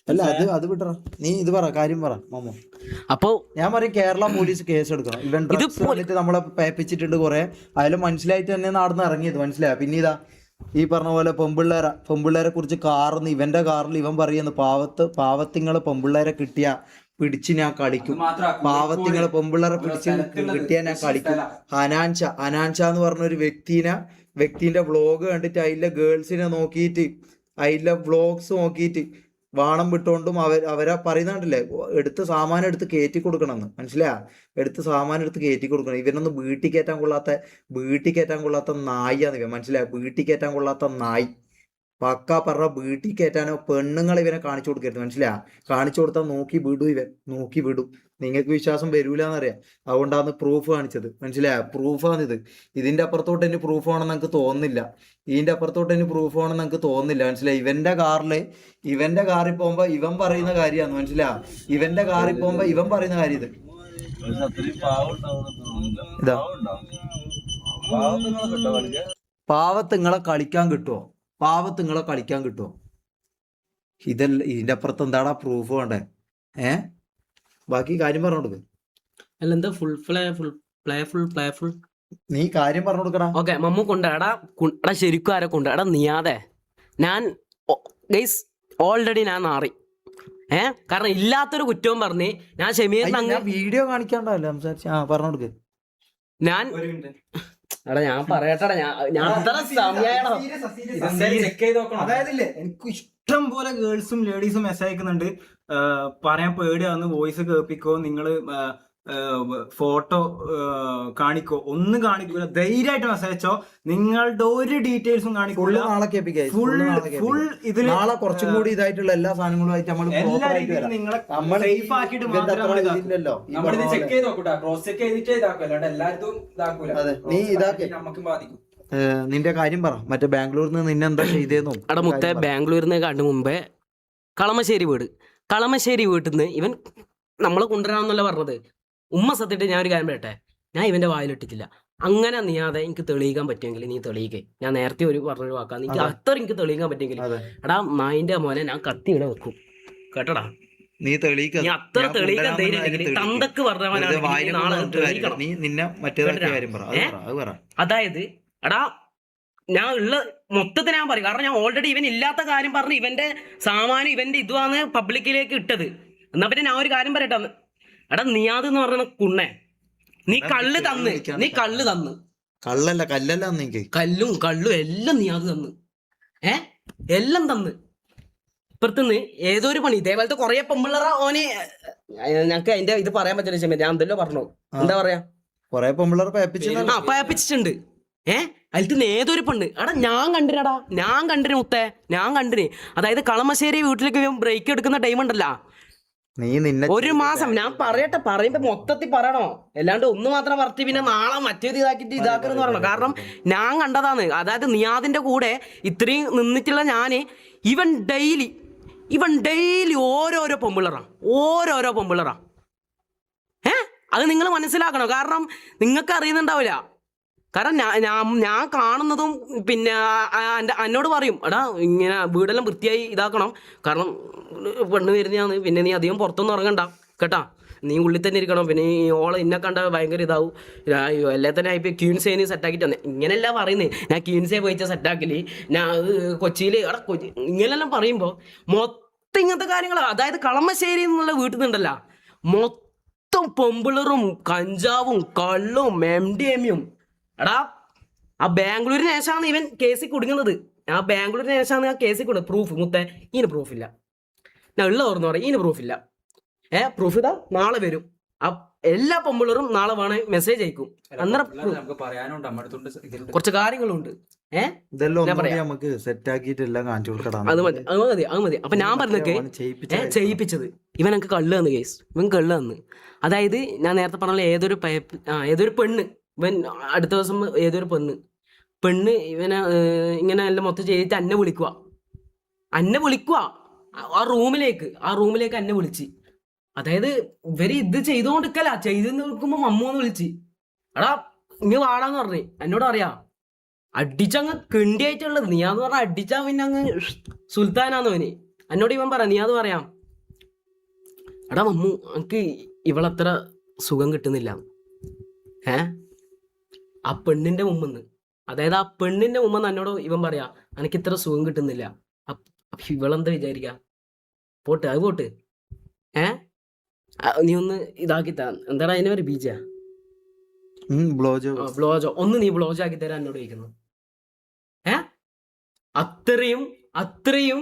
അല്ല അത് വിട്ടറ, നീ ഇത് പറ, കാര്യം പറ മാമോ. അപ്പോ ഞാൻ പറയും കേരള പോലീസ് കേസ് എടുക്കണം. ഇവൻ ഡ്രഗ്സ് വന്നിട്ട് നമ്മളെ പേപ്പിച്ചിട്ടുണ്ട് കുറെ, അതിലും മനസ്സിലായിട്ട് തന്നെ നടന്ന് ഇറങ്ങിയത്, മനസ്സിലായ? പിന്നെ ഇതാ ഈ പറഞ്ഞ പോലെ പെമ്പിള്ളേരെ കുറിച്ച് കാറിന്ന് ഇവന്റെ കാറിൽ ഇവൻ പറയുന്നു, പാവത്തിങ്ങള് പെമ്പിള്ളേരെ പിടിച്ച് ഞാൻ കളിക്കും, പാവത്തിങ്ങളെ പെമ്പിള്ളേരെ പിടിച്ച് കിട്ടിയാൽ ഞാൻ കളിക്കും. അനാൻഷ എന്ന് പറഞ്ഞ ഒരു വ്യക്തിന്റെ വ്ളോഗ് കണ്ടിട്ട് അതിലെ ഗേൾസിനെ നോക്കിയിട്ട്, അതിലെ വ്ളോഗ്സ് നോക്കിയിട്ട് വാണം വിട്ടുകൊണ്ടും അവരെ പറയുന്നുണ്ടല്ലേ, എടുത്ത് സാമാനം എടുത്ത് കയറ്റി കൊടുക്കണമെന്ന്, മനസ്സിലായ? എടുത്ത് സാമാനം എടുത്ത് കയറ്റി കൊടുക്കണം. ഇവനൊന്നും വീട്ടിൽ കയറ്റാൻ കൊള്ളാത്ത നായിയാണ് ഇവൻ, മനസ്സിലായ? വീട്ടിൽ കയറ്റാൻ കൊള്ളാത്ത നായി. പക്ക പറഞ്ഞ വീട്ടിൽ കയറ്റാനോ പെണ്ണുങ്ങളെ ഇവനെ കാണിച്ചു കൊടുക്കരുത്, മനസ്സിലായ? കാണിച്ചു കൊടുത്താൽ നോക്കി വിടും. നിങ്ങൾക്ക് വിശ്വാസം വരൂലെന്നറിയാം, അതുകൊണ്ടാണ് പ്രൂഫ് കാണിച്ചത്, മനസ്സിലായ? പ്രൂഫാണിത്. ഇതിന്റെ അപ്പുറത്തോട്ട് എനിക്ക് പ്രൂഫ് ആണെന്ന് എനിക്ക് തോന്നുന്നില്ല. മനസ്സിലായി? ഇവന്റെ കാറിൽ പോകുമ്പോ ഇവൻ പറയുന്ന കാര്യമാണ്, മനസ്സിലാ? ഇവന്റെ കാറിൽ പോകുമ്പോ ഇവൻ പറയുന്ന കാര്യം ഇത്. ഇതാ പാവത്തുങ്ങളെ കളിക്കാൻ കിട്ടുമോ? ഇതല്ല, ഇതിന്റെ അപ്പുറത്ത് എന്താടാ പ്രൂഫ് വേണ്ടേ? ബാക്കി കാര്യം പറഞ്ഞു കൊടുക്ക്. നീ കാര്യം പറഞ്ഞു കൊടുക്കടാ. ഓക്കെ, മമ്മു കൊണ്ടാടാ ശരിക്കും ആരെ കൊണ്ട്? എടാ നീയാതെ ഞാൻ ഗൈസ് ഓൾറെഡി ഞാൻ നാറി. കാരണം ഇല്ലാത്തൊരു കുറ്റവും പറഞ്ഞ് ഞാൻ ഷമീറിന് വീഡിയോ കാണിക്കാണ്ടല്ലോ സംസാരിച്ച് പറഞ്ഞു കൊടുക്ക്. ഞാൻ ഞാൻ പറയട്ടെടാ, ഞാൻ അതായത് എനിക്ക് ഇഷ്ടം പോലെ ഗേൾസും ലേഡീസും മെസ്സേജ് അയക്കുന്നുണ്ട്, പറയാൻ പേടിയാവുന്ന വോയിസ് കേൾപ്പിക്കോ, നിങ്ങള് ഫോട്ടോ കാണിക്കോ, ഒന്നും കാണിക്കൂല, ധൈര്യമായിട്ട് മെസ്സേജ് അയച്ചോ. നിങ്ങളുടെ ഒരു ഡീറ്റെയിൽസും കാണിക്കൂല. നാളെ കുറച്ചും കൂടി ഇതായിട്ടുള്ള എല്ലാ സാധനങ്ങളുമായിട്ട് നമ്മൾ സേഫ് ആക്കിയിട്ട് ചെക്ക് ചെയ്ത് നോക്കൂട്ടാ, ക്രോസ് ചെക്ക് ചെയ്തിട്ടേ ഇതാക്കുമല്ലോ, എല്ലായിടത്തും ഇതാക്കൂല. നീ ഇതാക്കി നമുക്കും ബാധിക്കും. നിന്റെ കാര്യം പറ. മറ്റേ ബാംഗ്ലൂരിൽ നിന്ന് നിന്നെന്താ ചെയ്തേന്നോ? അവിടെ മുത്തേ ബാംഗ്ലൂരിൽ നിന്ന് കണ്ടു മുമ്പേ കളമശ്ശേരി വീട്ടിൽ നിന്ന് ഇവൻ നമ്മളെ കൊണ്ടുവരാമെന്നല്ല പറഞ്ഞത്. ഉമ്മ സത്യമായിട്ട് ഞാൻ ഒരു കാര്യം പറയട്ടെ, ഞാൻ ഇവന്റെ വായിലിട്ടിട്ടില്ല. അങ്ങനെ നീയാതെ എനിക്ക് തെളിയിക്കാൻ പറ്റുമെങ്കിൽ നീ തെളിയിക്കേ. ഞാൻ നേരത്തെ പറഞ്ഞൊരു വാക്കാണ്, എനിക്ക് അത്ര എനിക്ക് തെളിയിക്കാൻ പറ്റുമെങ്കിൽ എടാ നായിന്റെ മോനെ ഞാൻ കത്തി ഇവിടെ വെക്കും, കേട്ടടാ? നീ തെളിയിക്ക. നീ അത്ര ഞാൻ തെളിയിക്കാൻ കൊണ്ടുവരാൻ ധൈര്യം വന്നതിന് ഉണ്ടെങ്കിൽ തെളിയിക്ക്. തന്തക്ക് വെറുതെ പറഞ്ഞവനാണെങ്കിൽ വായിലെ നാളെ കൊണ്ടുവന്നിട്ട് കാര്യമില്ല. തെളിയിക്കണം. നീ നിന്നെ മറ്റേതാക്കിയ കാര്യം പറ. അത് പറ. അതായത് എടാ ഞാൻ ഉള്ള മൊത്തത്തിൽ ഞാൻ പറയും, കാരണം ഞാൻ ഓൾറെഡി ഇവൻ ഇല്ലാത്ത കാര്യം പറഞ്ഞ് ഇവന്റെ സാമാനം ഇവന്റെ ഇതുവാണ് പബ്ലിക്കിലേക്ക് ഇട്ടത്. എന്നാ പിന്നെ ഞാൻ ഒരു കാര്യം പറയട്ടെ. എടാ നിയാദ് എന്ന് പറഞ്ഞ കുണ്ണേ, നീ കള്ള് തന്ന് കള്ളല്ല കല്ലല്ല നീക്ക്. കല്ലും എല്ലാം നിയാദ് തന്ന്, എല്ലാം തന്ന്. ഇപ്പുറത്തുനിന്ന് ഏതോ ഒരു പണി ഇതേപോലത്തെ കൊറേ പെമ്പിള്ളറ ഓന് ഞങ്ങക്ക് അതിന്റെ ഇത് പറയാൻ പറ്റുന്ന സമയത്ത് ഞാൻ എന്തെല്ലോ പറഞ്ഞു, എന്താ പറയാ, കൊറേ പെമ്പിള്ളേർ പയപ്പിച്ചിട്ടുണ്ട്. അതിൽ ഏതൊരു പെണ്ണ് എടാ ഞാൻ കണ്ടിന് മുത്തേ, ഞാൻ കണ്ടിന്. അതായത് കളമശ്ശേരി വീട്ടിലേക്ക് ബ്രേക്ക് എടുക്കുന്ന ടൈം ഉണ്ടല്ലോ, നീ നിന്നെ ഒരു മാസം. ഞാൻ പറയട്ടെ, പറയുമ്പോ മൊത്തത്തിൽ പറയണോ, അല്ലാണ്ട് ഒന്ന് മാത്രം പറത്തി പിന്നെ നാളെ മറ്റേത് ഇതാക്കരുന്ന് പറയണോ. കാരണം ഞാൻ കണ്ടതാണ്. അതായത് നിയാദിന്റെ കൂടെ ഇത്രയും നിന്നിട്ടുള്ള ഞാന് ഇവൻ ഡെയിലി ഓരോരോ പൊമ്പിളറാ. അത് നിങ്ങൾ മനസ്സിലാക്കണം. കാരണം നിങ്ങൾക്ക് അറിയുന്നുണ്ടാവില്ല. കാരണം ഞാൻ കാണുന്നതും പിന്നെ എന്നോട് പറയും, എടാ ഇങ്ങനെ വീടെല്ലാം വൃത്തിയായി ഇതാക്കണം, കാരണം പെണ്ണ് വരുന്നതാണ്, പിന്നെ നീ അധികം പുറത്തൊന്നും ഇറങ്ങണ്ട കേട്ടാ, നീ ഉള്ളിൽ തന്നെ ഇരിക്കണം, പിന്നെ ഈ ഓളെ ഇന്നെ കണ്ട ഭയങ്കര ഇതാവും, എല്ലാ തന്നെ ഇപ്പം ക്യൂൻസേന് സെറ്റാക്കിയിട്ട് തന്നെ ഇങ്ങനെയല്ല പറയുന്നത്. ഞാൻ ക്യൂൻസേ പോയിച്ച സെറ്റാക്കല്, ഞാൻ കൊച്ചിയിൽ ഇങ്ങനെല്ലാം പറയുമ്പോൾ മൊത്തം ഇങ്ങനത്തെ കാര്യങ്ങളാണ്. അതായത് കളമശ്ശേരി എന്നുള്ള വീട്ടിൽ നിന്നുണ്ടല്ലോ മൊത്തം പൊമ്പിളറും കഞ്ചാവും കള്ളും MDMA. എടാ ആ ബാംഗ്ലൂരിന് ശേഷമാണ് ഇവൻ കേസിൽ കുടുങ്ങുന്നത്. ആ ബാംഗ്ലൂരിന് ശേഷമാണ് ആ കേസിൽ കൊടുക്കുന്നത്. പ്രൂഫ് മുത്തേ, ഇതിന് പ്രൂഫില്ല. ഞാൻ ഉള്ള ഓർന്ന് പറയാം, ഇതിന് പ്രൂഫില്ല. പ്രൂഫ് ഇതാ നാളെ വരും. എല്ലാ പൊമ്പിളറും നാളെ വേണേ മെസ്സേജ് അയക്കും. അന്നേരം കുറച്ച് കാര്യങ്ങളുണ്ട്. നമുക്ക് സെറ്റ് ആക്കിയിട്ട് എല്ലാം കാണിച്ചു കൊടുക്കണം. അത് മതി. അപ്പൊ ഞാൻ പറഞ്ഞൊക്കെ ചെയ്യിപ്പിച്ചത് ഇവൻ എനിക്ക് കള്ള് തന്നു കേസ്. ഇവൻ കള്ള് തന്ന്. അതായത് ഞാൻ നേരത്തെ പറഞ്ഞ ഏതൊരു പെണ്ണ്, ഇവൻ അടുത്ത ദിവസം ഏതൊരു പെണ്ണ് ഇവനെ ഇങ്ങനെ എല്ലാം മൊത്തം ചെയ്തിട്ട് അന്നെ വിളിക്കുക ആ റൂമിലേക്ക് എന്നെ വിളിച്ച്. അതായത് ഇവര് ഇത് ചെയ്തുകൊണ്ടിരിക്കല, ചെയ്ത് നിൽക്കുമ്പോ മമ്മൂന്ന് വിളിച്ച്, എടാ ഇങ്ങ് വാടാന്ന് പറഞ്ഞ്. എന്നോട് അറിയാം അടിച്ചങ്ങ് കിണ്ടിയായിട്ടുള്ളത്. നീയാന്ന് പറഞ്ഞ അടിച്ചാ പിന്നെ അങ്ങ് സുൽത്താനാന്ന് അവന്. എന്നോട് ഇവൻ പറയാം, നീയാന്ന് പറയാം, എടാ മമ്മു എനിക്ക് ഇവളത്ര സുഖം കിട്ടുന്നില്ല. ആ പെണ്ണിന്റെ മുമ്പെന്ന്, അതായത് ആ പെണ്ണിന്റെ മുമ്പെന്ന് എന്നോട് ഇവൻ പറയാ എനിക്ക് ഇത്ര സുഖം കിട്ടുന്നില്ല. അപ്പൊ ഇവളെന്താ വിചാരിക്ക, പോട്ട് അത് പോട്ട്, നീ ഒന്ന് ഇതാക്കിത്താ, എന്താടാ അതിനെ ഒരു ബീജാ ബ്ലോജോ ഒന്ന് നീ ബ്ലോജോ ആക്കി തരാൻ എന്നോട് ചോദിക്കുന്നു. അത്രയും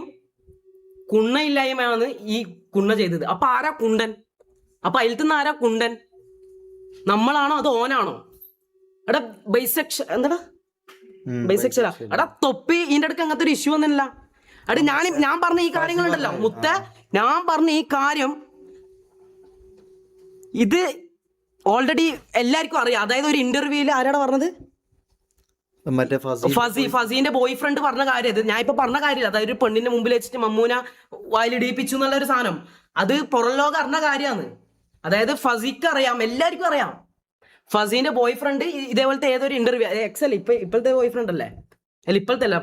കുണ്ണയില്ലായ്മയാണ് ഈ കുണ്ണ ചെയ്തത്. അപ്പൊ ആരാ കുണ്ടൻ? അപ്പൊ അതിൽത്തുനിന്ന് ആരാ കുണ്ടൻ? നമ്മളാണോ അതോ ഓനാണോ? എടാ എന്താടാ ബൈസെക്ഷലാ? എടാ തൊപ്പി ഇതിന്റെ അടുക്ക് അങ്ങനത്തെ ഒരു ഇഷ്യൂ ഒന്നുമില്ല. എടാ ഞാൻ പറഞ്ഞ ഈ കാര്യങ്ങളുണ്ടല്ലോ മുത്ത, ഞാൻ പറഞ്ഞ ഈ കാര്യം ഇത് ഓൾറെഡി എല്ലാവർക്കും അറിയാം. അതായത് ഒരു ഇന്റർവ്യൂല് ആരാടാ പറഞ്ഞത്, ഫസീന്റെ ബോയ് ഫ്രണ്ട് പറഞ്ഞ കാര്യം. ഇത് ഞാൻ ഇപ്പൊ പറഞ്ഞ കാര്യമില്ല. അതായത് ഒരു പെണ്ണിന്റെ മുമ്പിൽ വെച്ചിട്ട് മമ്മൂന വായിലിടിപ്പിച്ചു എന്നുള്ള ഒരു സാധനം, അത് പുറം ലോകം അറിഞ്ഞ കാര്യമാണ്. അതായത് ഫസിക്ക് അറിയാം, എല്ലാവർക്കും അറിയാം. ഫസീന്റെ ബോയ് ഫ്രണ്ട് ഇതേപോലത്തെ ഏതൊരു ഇന്റർവ്യൂ എക്സൽ ഇപ്പോഴത്തെ ബോയ് ഫ്രണ്ട് അല്ലേ, അല്ല ഇപ്പോഴത്തെ അല്ല,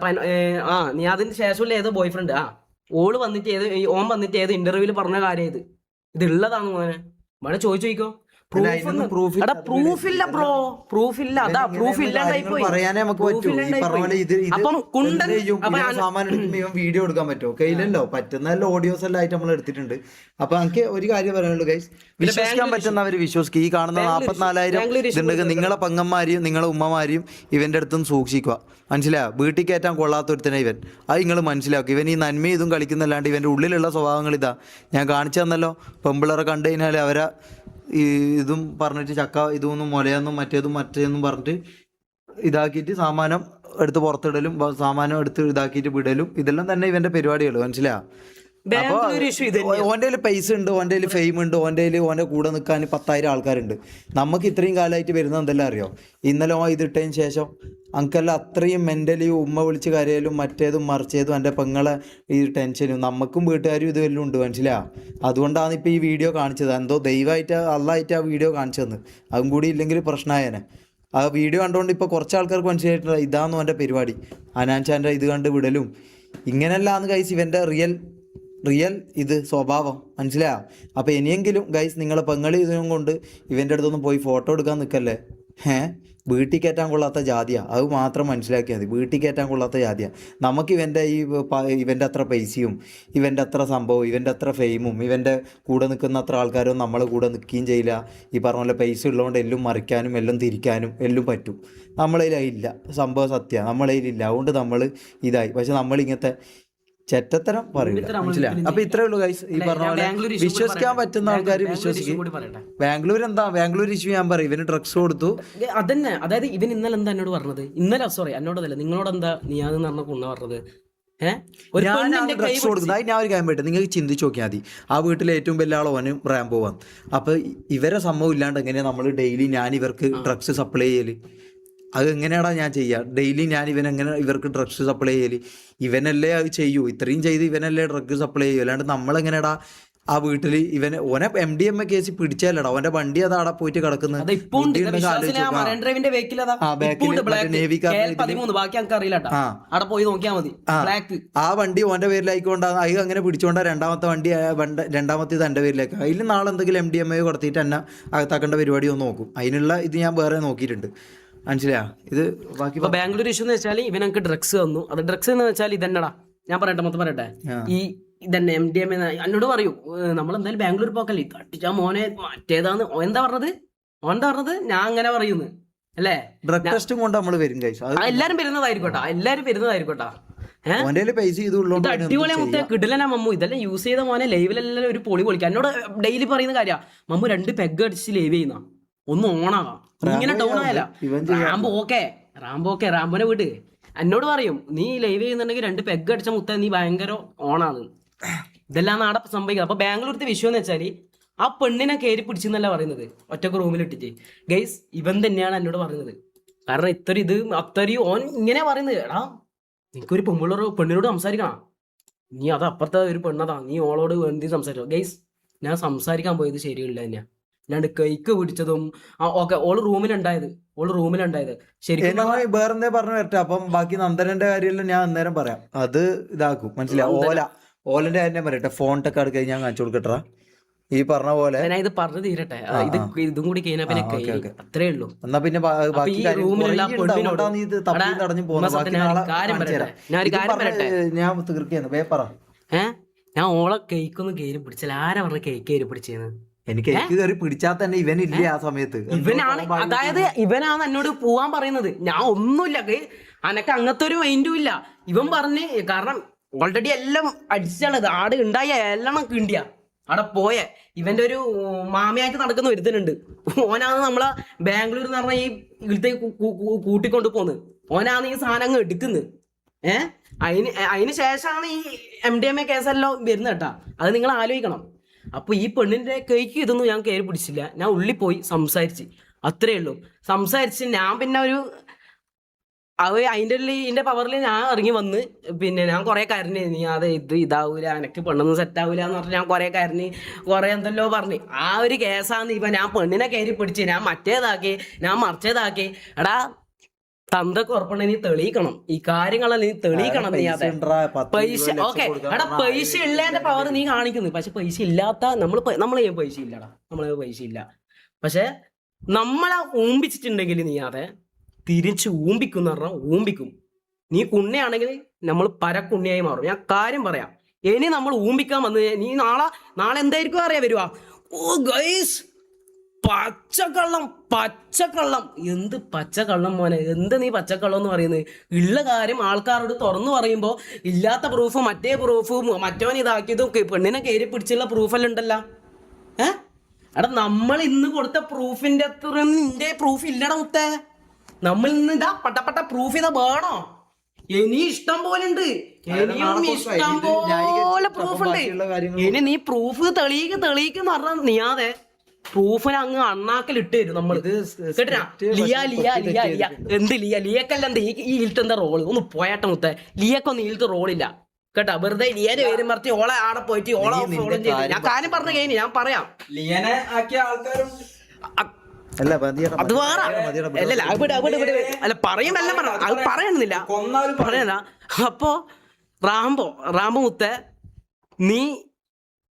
നീ അതിന് ശേഷമുള്ള ഏതോ ബോയ് ഫ്രണ്ട് ഓൺ വന്നിട്ട് ഏത് ഇന്റർവ്യൂല് പറഞ്ഞ കാര്യം ഇത് ഉള്ളതാണ് മോനെ. വേണേ ചോദിക്കോ. പ്രൂഫില്ല ബ്രോ, പ്രൂഫില്ല. അതാ പ്രൂഫ് ഇല്ലാണ്ടായി പോയി. അപ്പം കുണ്ടൻ വീഡിയോ എടുക്കാൻ പറ്റുമോ? കയ്യിലല്ലോ, പറ്റുന്നല്ലോ. ഓഡിയോസ് എല്ലാം ആയിട്ട് നമ്മൾ എടുത്തിട്ടുണ്ട്. അപ്പൊ എനിക്ക് ഒരു കാര്യം പറയാനുള്ളൂ ഗൈസ്, വിശ്വസിക്കാൻ പറ്റുന്നവര് വിശ്വസിക്കുക. ഈ കാണുന്ന 44,000 ഇതുണ്ടെങ്കിൽ നിങ്ങളെ പെങ്ങന്മാരെയും നിങ്ങളെ ഉമ്മമാരെയും ഇവന്റെ അടുത്തും സൂക്ഷിക്കുക. മനസ്സിലായോ? വീട്ടിൽ കയറ്റാൻ കൊള്ളാത്തൊരുത്തനെ ഇവൻ. അത് നിങ്ങൾ മനസ്സിലാക്കുക. ഇവൻ ഈ നന്മ ഇതും കളിക്കുന്നല്ലാണ്ട് ഇവന്റെ ഉള്ളിലുള്ള സ്വഭാവങ്ങൾ ഇതാ ഞാൻ കാണിച്ചു തന്നല്ലോ. പെമ്പിളറെ കണ്ടു കഴിഞ്ഞാൽ അവരെ ഇതും പറഞ്ഞിട്ട് ചക്ക ഇതൊന്നും മുലയൊന്നും മറ്റേന്നും പറഞ്ഞിട്ട് ഇതാക്കിയിട്ട് സാമാനം എടുത്ത് പുറത്തിടലും സാമാനം എടുത്ത് ഇതാക്കിയിട്ട് വിടലും ഇതെല്ലാം തന്നെ ഇവന്റെ പരിപാടികൾ. മനസ്സിലായോ? അപ്പൊ ഓൻ്റെ പൈസ ഉണ്ട്, ഓൻ്റെ ഫെയിം ഉണ്ട്, ഓൻ്റെ കൂടെ നിൽക്കാൻ 10,000 ആൾക്കാരുണ്ട്. നമുക്ക് ഇത്രയും കാലമായിട്ട് വരുന്നത് എന്തെല്ലാം അറിയോ? ഇന്നലെ ഇതിട്ടതിന് ശേഷം അങ്കെല്ലാം അത്രയും മെന്റലി ഉമ്മ വിളിച്ച് കരയലും മറ്റേതും മറിച്ചതും എൻ്റെ പെങ്ങളെ ഈ ടെൻഷനും നമുക്കും വീട്ടുകാരും ഇതെല്ലാം ഉണ്ട്. മനസ്സിലായോ? അതുകൊണ്ടാണ് ഇപ്പം ഈ വീഡിയോ കാണിച്ചത്. എന്തോ ദൈവമായിട്ട് അള്ളായിട്ട് ആ വീഡിയോ കാണിച്ചതെന്ന്. അതും കൂടി ഇല്ലെങ്കിൽ പ്രശ്നമായേനെ. ആ വീഡിയോ കണ്ടുകൊണ്ട് ഇപ്പോൾ കുറച്ച് ആൾക്കാർക്ക് മനസ്സിലായിട്ടില്ല ഇതാണെന്നും എൻ്റെ പരിപാടി. അനാൻചാൻ്റെ ഇത് കണ്ട് വിടലും ഇങ്ങനെയല്ലാന്ന് കഴിച്ച് ഇവൻ്റെ റിയൽ റിയൽ ഇത് സ്വഭാവം, മനസ്സിലായോ? അപ്പോൾ ഇനിയെങ്കിലും ഗൈസ് നിങ്ങളെ പെങ്ങളി ഇതിനും കൊണ്ട് ഇവൻ്റെ അടുത്തൊന്നും പോയി ഫോട്ടോ എടുക്കാൻ നിൽക്കല്ലേ. വീട്ടിൽ കയറ്റാൻ കൊള്ളാത്ത ജാതിയാണ്, അത് മാത്രം മനസ്സിലാക്കിയാൽ മതി. വീട്ടിൽ കയറ്റാൻ കൊള്ളാത്ത ജാതിയാണ്. നമുക്ക് ഇവൻ്റെ ഇവൻ്റെ അത്ര പൈസയും ഇവൻ്റെ അത്ര സംഭവം ഇവൻ്റെ അത്ര ഫെയിമും ഇവൻ്റെ കൂടെ നിൽക്കുന്ന അത്ര ആൾക്കാരും നമ്മളെ കൂടെ നിൽക്കുകയും ചെയ്യില്ല. ഈ പറഞ്ഞ പോലെ പൈസ ഉള്ളതുകൊണ്ട് എല്ലാം മറിക്കാനും എല്ലാം തിരിക്കാനും എല്ലാം പറ്റും. നമ്മളതിലില്ല, സംഭവം സത്യമാണ്, നമ്മളതിലില്ല. അതുകൊണ്ട് നമ്മൾ ഇതായി. പക്ഷെ നമ്മളിങ്ങനത്തെ ചെറ്റത്തരം പറയില്ല, മനസ്സിലായി? അപ്പൊ ഇത്രേ ഉള്ളൂ ഗൈസ്. ഈ പറഞ്ഞ പോലെ വിശ്വസിക്കാൻ പറ്റുന്ന ആൾക്കാർ വിശ്വസിക്കും. ബാംഗ്ലൂർ എന്താ, ബാംഗ്ലൂർ ഇഷ്യൂ ഞാൻ പറയും. ഇവന് ഡ്രഗ്സ് കൊടുത്തു അതന്നെ. അതായത് ഇവൻ ഇന്നലെ എന്താ എന്നോട് പറഞ്ഞത്? ഇന്നലെ സോറി എന്നോടല്ല, നിങ്ങളോട് എന്താ നീയാന്ന് പറഞ്ഞ കുണ്ണ പറഞ്ഞത്? ഡ്രഗ്സ് കൊടുക്കുന്നത് ഞാൻ ഒരു കാര്യം പറ്റും. നിങ്ങൾക്ക് ചിന്തിച്ച് നോക്കിയാൽ മതി. ആ വീട്ടിലെ ഏറ്റവും വലിയ ആൾ ഓനും റാംബോ ആണ്. അപ്പൊ ഇവരെ സംഭവം ഇല്ലാണ്ട് എങ്ങനെയാ നമ്മൾ ഡെയിലി ഞാൻ ഇവർക്ക് ഡ്രഗ്സ് സപ്ലൈ ചെയ്യല്? അത് എങ്ങനെയാടാ ഞാൻ ചെയ്യുക? ഡെയിലി ഞാൻ ഇവനെങ്ങനെ ഇവർക്ക് ഡ്രഗ്സ് സപ്ലൈ ചെയ്യല്? ഇവനല്ലേ അത് ചെയ്യൂ, ഇത്രയും ചെയ്ത് ഇവനല്ലേ ഡ്രഗ് സപ്ലൈ ചെയ്യൂ. അല്ലാണ്ട് നമ്മളെങ്ങനെയാടാ ആ വീട്ടിൽ ഓനെ MDMA കേസ് പിടിച്ചാലടാ ഓന്റെ വണ്ടി അത് അവിടെ പോയിട്ട് കിടക്കുന്നത്. ആ വണ്ടി ഓന്റെ പേരിലായിക്കൊണ്ടാണ് അത് അങ്ങനെ പിടിച്ചോണ്ടാ രണ്ടാമത്തേത് എന്റെ പേരിലേക്ക്. അതിൽ നാളെ എന്തെങ്കിലും MDMA കൊടുത്തിട്ട് എന്നെ അകത്താക്കേണ്ട പരിപാടി ഒന്ന് നോക്കും. അതിനുള്ള ഇത് ഞാൻ വേറെ നോക്കിയിട്ടുണ്ട്, മനസ്സിലാ? ഇത് ബാക്കി ബാംഗ്ലൂർ ഇഷ്യൂ എന്ന് വെച്ചാൽ ഇവനക്ക് ഡ്രഗ്സ് തന്നു. അത് ഡ്രഗ്സ് എന്ന് വെച്ചാൽ ഇതന്നെടാ, ഞാൻ പറയട്ടെ, മൊത്തം പറയട്ടെ. ഈ ഇതന്നെ MDMA എന്നോട് പറയൂ, നമ്മളെന്തായാലും ബാംഗ്ലൂർ പോക്കല്ലേ, തട്ടിച്ചാ മോനെ മറ്റേതാന്ന് എന്താ പറഞ്ഞത്? ഞാൻ അങ്ങനെ പറയുന്നു അല്ലേ? ഡ്രഗ് ടെസ്റ്റും കൊണ്ട് നമ്മൾ വരും. എല്ലാരും വരുന്നതായിരിക്കോട്ടാ. അടിപൊളിയാ മുത്തേ, കിടിലനാ മമ്മു. ഇതെല്ലാം യൂസ് ചെയ്ത മോനെ ലൈവിലെല്ലാം ഒരു പൊളി പൊളിക്കാം. എന്നോട് ഡെയിലി പറയുന്ന കാര്യ, മമ്മു 2 പെഗ് അടിച്ച് ലൈവ് ചെയ്യുന്ന ഒന്ന് ഓണാകാം. ഇങ്ങനെ ഡൗൺ ആയല്ല. റാംബോനെ വിട്. എന്നോട് പറയും നീ ലൈവ് ചെയ്യുന്നുണ്ടെങ്കിൽ 2 പെഗ് അടിച്ച മുത്ത നീ ഭയങ്കര ഓണാണ്. ഇതെല്ലാം നാടെ സംഭവിക്കുന്നത്. അപ്പൊ ബാംഗ്ലൂരത്തെ വിഷയം എന്ന് വെച്ചാല് ആ പെണ്ണിനെ കയറി പിടിച്ചെന്നല്ല പറയുന്നത്, ഒറ്റക്ക് റൂമിലിട്ടിട്ട്. ഗൈസ് ഇവൻ തന്നെയാണ് എന്നോട് പറയുന്നത്. കാരണം അത്രയും ഓൻ ഇങ്ങനെ പറയുന്നത്, എടാ നിനക്കൊരു പെണ്ണിനോട് സംസാരിക്കണം, നീ അത് അപ്പുറത്തെ ഒരു പെണ്ണതാ, നീ ഓളോട് എന്ത് സംസാരിച്ചോ. ഗൈസ് ഞാൻ സംസാരിക്കാൻ പോയത് ശരിയില്ല തന്നെയാ. അല്ലാണ്ട് കൈക്ക് പിടിച്ചതും ഓക്കെ ഓള് റൂമിലുണ്ടായത് ശരിക്കും വേറെന്തേ പറഞ്ഞു വരട്ടെ. അപ്പം ബാക്കി നന്ദനന്റെ കാര്യമെല്ലാം ഞാൻ അന്നേരം പറയാം, അത് ഇതാക്കും, മനസ്സിലാവും. ഓലന്റെ കാര്യം പറയട്ടെ. ഫോൺ ടെക്ക് അടുക്ക ഞാൻ കാണിച്ചു കൊടുക്കട്ടാ. ഈ പറഞ്ഞ പോലെ ഞാൻ ഇത് പറഞ്ഞു തീരട്ടെ, ഇതും കൂടി കഴിഞ്ഞാൽ പിന്നെ അത്രേ ഉള്ളൂ. എന്നാ പിന്നെ ഞാൻ തീർക്കുന്നു പേപ്പറാ. ഞാൻ ഓളെ കേക്കൊന്നും കയറി പിടിച്ചാൽ ആരാ പറഞ്ഞ കേക്ക് കയറി പിടിച്ചേന്ന്? എനിക്ക് കയറി പിടിച്ചാൽ തന്നെ ഇവനില്ലേ ആ സമയത്ത്. അതായത് ഇവനാണ് എന്നോട് പോവാൻ പറയുന്നത്. ഞാൻ ഒന്നുമില്ല, അനക്ക് അങ്ങനത്തെ ഒരു മൈൻഡും ഇല്ല. ഇവൻ പറഞ്ഞ് കാരണം ഓൾറെഡി എല്ലാം അടിച്ചാണത്, ആട് ഉണ്ടായ എല്ലാം കിണ്ടിയ അവിടെ പോയെ. ഇവന്റെ ഒരു മാമിയായിട്ട് നടക്കുന്ന ഒരുത്തനുണ്ട്, ഓനാണ് നമ്മളെ ബാംഗ്ലൂർ എന്ന് പറഞ്ഞ ഈ ഇവിടുത്തെ കൂട്ടിക്കൊണ്ട് പോന്നത്. ഓനാണ് ഈ സാധനങ്ങൾ എടുക്കുന്നത്. അതിന് ശേഷമാണ് ഈ MDMA കേസെല്ലാം വരുന്നത് കേട്ടാ. അത് നിങ്ങൾ ആലോചിക്കണം. അപ്പൊ ഈ പെണ്ണിന്റെ കൈക്ക് ഇതൊന്നും ഞാൻ കയറി പിടിച്ചില്ല. ഞാൻ ഉള്ളിൽ പോയി സംസാരിച്ച്, അത്രേ ഉള്ളൂ. സംസാരിച്ച് ഞാൻ പിന്നെ ഒരു അതിന്റെ പവറിൽ ഞാൻ ഇറങ്ങി വന്ന് പിന്നെ ഞാൻ കുറെ കരഞ്ഞ്, നീ ഇതാവൂല, എനിക്ക് പെണ്ണൊന്നും സെറ്റ് ആവൂല എന്ന് പറഞ്ഞ് ഞാൻ കുറെ കരഞ്ഞ് കുറെ എന്തെല്ലോ പറഞ്ഞ്. ആ ഒരു കേസാന്ന് ഇപ്പൊ ഞാൻ പെണ്ണിനെ കയറി പിടിച്ച്, ഞാൻ മറ്റേതാക്കി, ഞാൻ മറിച്ചതാക്കി. എടാ തന്തൊക്കെ ഉറപ്പുണ്ടെ നീ തെളിയിക്കണം, ഈ കാര്യങ്ങളെല്ലാം നീ തെളിയിക്കണം. നീ അതെ പൈസ ഓക്കെ എടാ, പൈസ ഉള്ളതിന്റെ പവർ നീ കാണിക്കുന്നു. പക്ഷെ പൈസ ഇല്ലാത്ത നമ്മളെ പൈസ ഇല്ലടാ, നമ്മളെ പൈസ ഇല്ല. പക്ഷെ നമ്മളെ ഊമ്പിച്ചിട്ടുണ്ടെങ്കിൽ നീ അതെ തിരിച്ച് ഊമ്പിക്കും. നീ കുണ്ണയാണെങ്കിൽ നമ്മൾ പരക്കുണ്ണിയായി മാറും. ഞാൻ കാര്യം പറയാം. ഇനി നമ്മൾ ഊമ്പിക്കാൻ വന്ന് നീ നാളെ എന്തായിരിക്കും അറിയാൻ വരുവാ? ഓ ഗൈസ് പച്ചക്കള്ളം. എന്ത് പച്ചക്കള്ളം മോനെ, എന്ത് നീ പച്ചക്കള്ളം എന്ന് പറയുന്നത്? ഉള്ള കാര്യം ആൾക്കാരോട് തുറന്നു പറയുമ്പോ ഇല്ലാത്ത പ്രൂഫ്, മറ്റേ പ്രൂഫ്, മറ്റവൻ ഇതാക്കിയതും പെണ്ണിനെ കയറി പിടിച്ചുള്ള പ്രൂഫെല്ലാം ഉണ്ടല്ലോ. എടാ നമ്മൾ ഇന്ന് കൊടുത്ത പ്രൂഫിന്റെ അത്ര നിന്റെ പ്രൂഫ് ഇല്ലടാ മുത്തേ. നമ്മൾ ഇന്ന് ഇതാ പട്ട പ്രൂഫ് ചെയ്താ വേണോ? ഇനി ഇഷ്ടം പോലെ ഉണ്ട്, ഇനിയും ഇഷ്ടം പോലെ പ്രൂഫ് ഉണ്ട്. ഇനി നീ പ്രൂഫ് തെളിയിക്കെന്ന് പറഞ്ഞാൽ നീ അതെ പ്രൂഫിനെ അങ്ങ് അണ്ണാക്കൽ ഇട്ട് തരും നമ്മള്. കേട്ടാ എന്ത് ലിയക്കല്ല എന്താ ഈ ഇൽട്ട് എന്താ റോള്? ഒന്ന് പോയാട്ട മുത്തേ, ലിയക്കൊന്നും ഇൽട്ട് റോളില്ല കേട്ടാ. വെറുതെ ലിയനെ പേരും മറിച്ച് ഓളെ ആടെ പോയിട്ട് ഓളെ ഫോളും ചെയ്തു. ഞാൻ കാര്യം പറഞ്ഞു കഴിഞ്ഞു, ഞാൻ പറയാം. ലിയനെ ആക്കിയ ആൾക്കാരും അത് വേറെ അല്ല പറയുമെല്ലാം പറഞ്ഞു, അത് പറയണമെന്നില്ല. പറയണ. അപ്പോ റാംബോ മുത്തേ നീ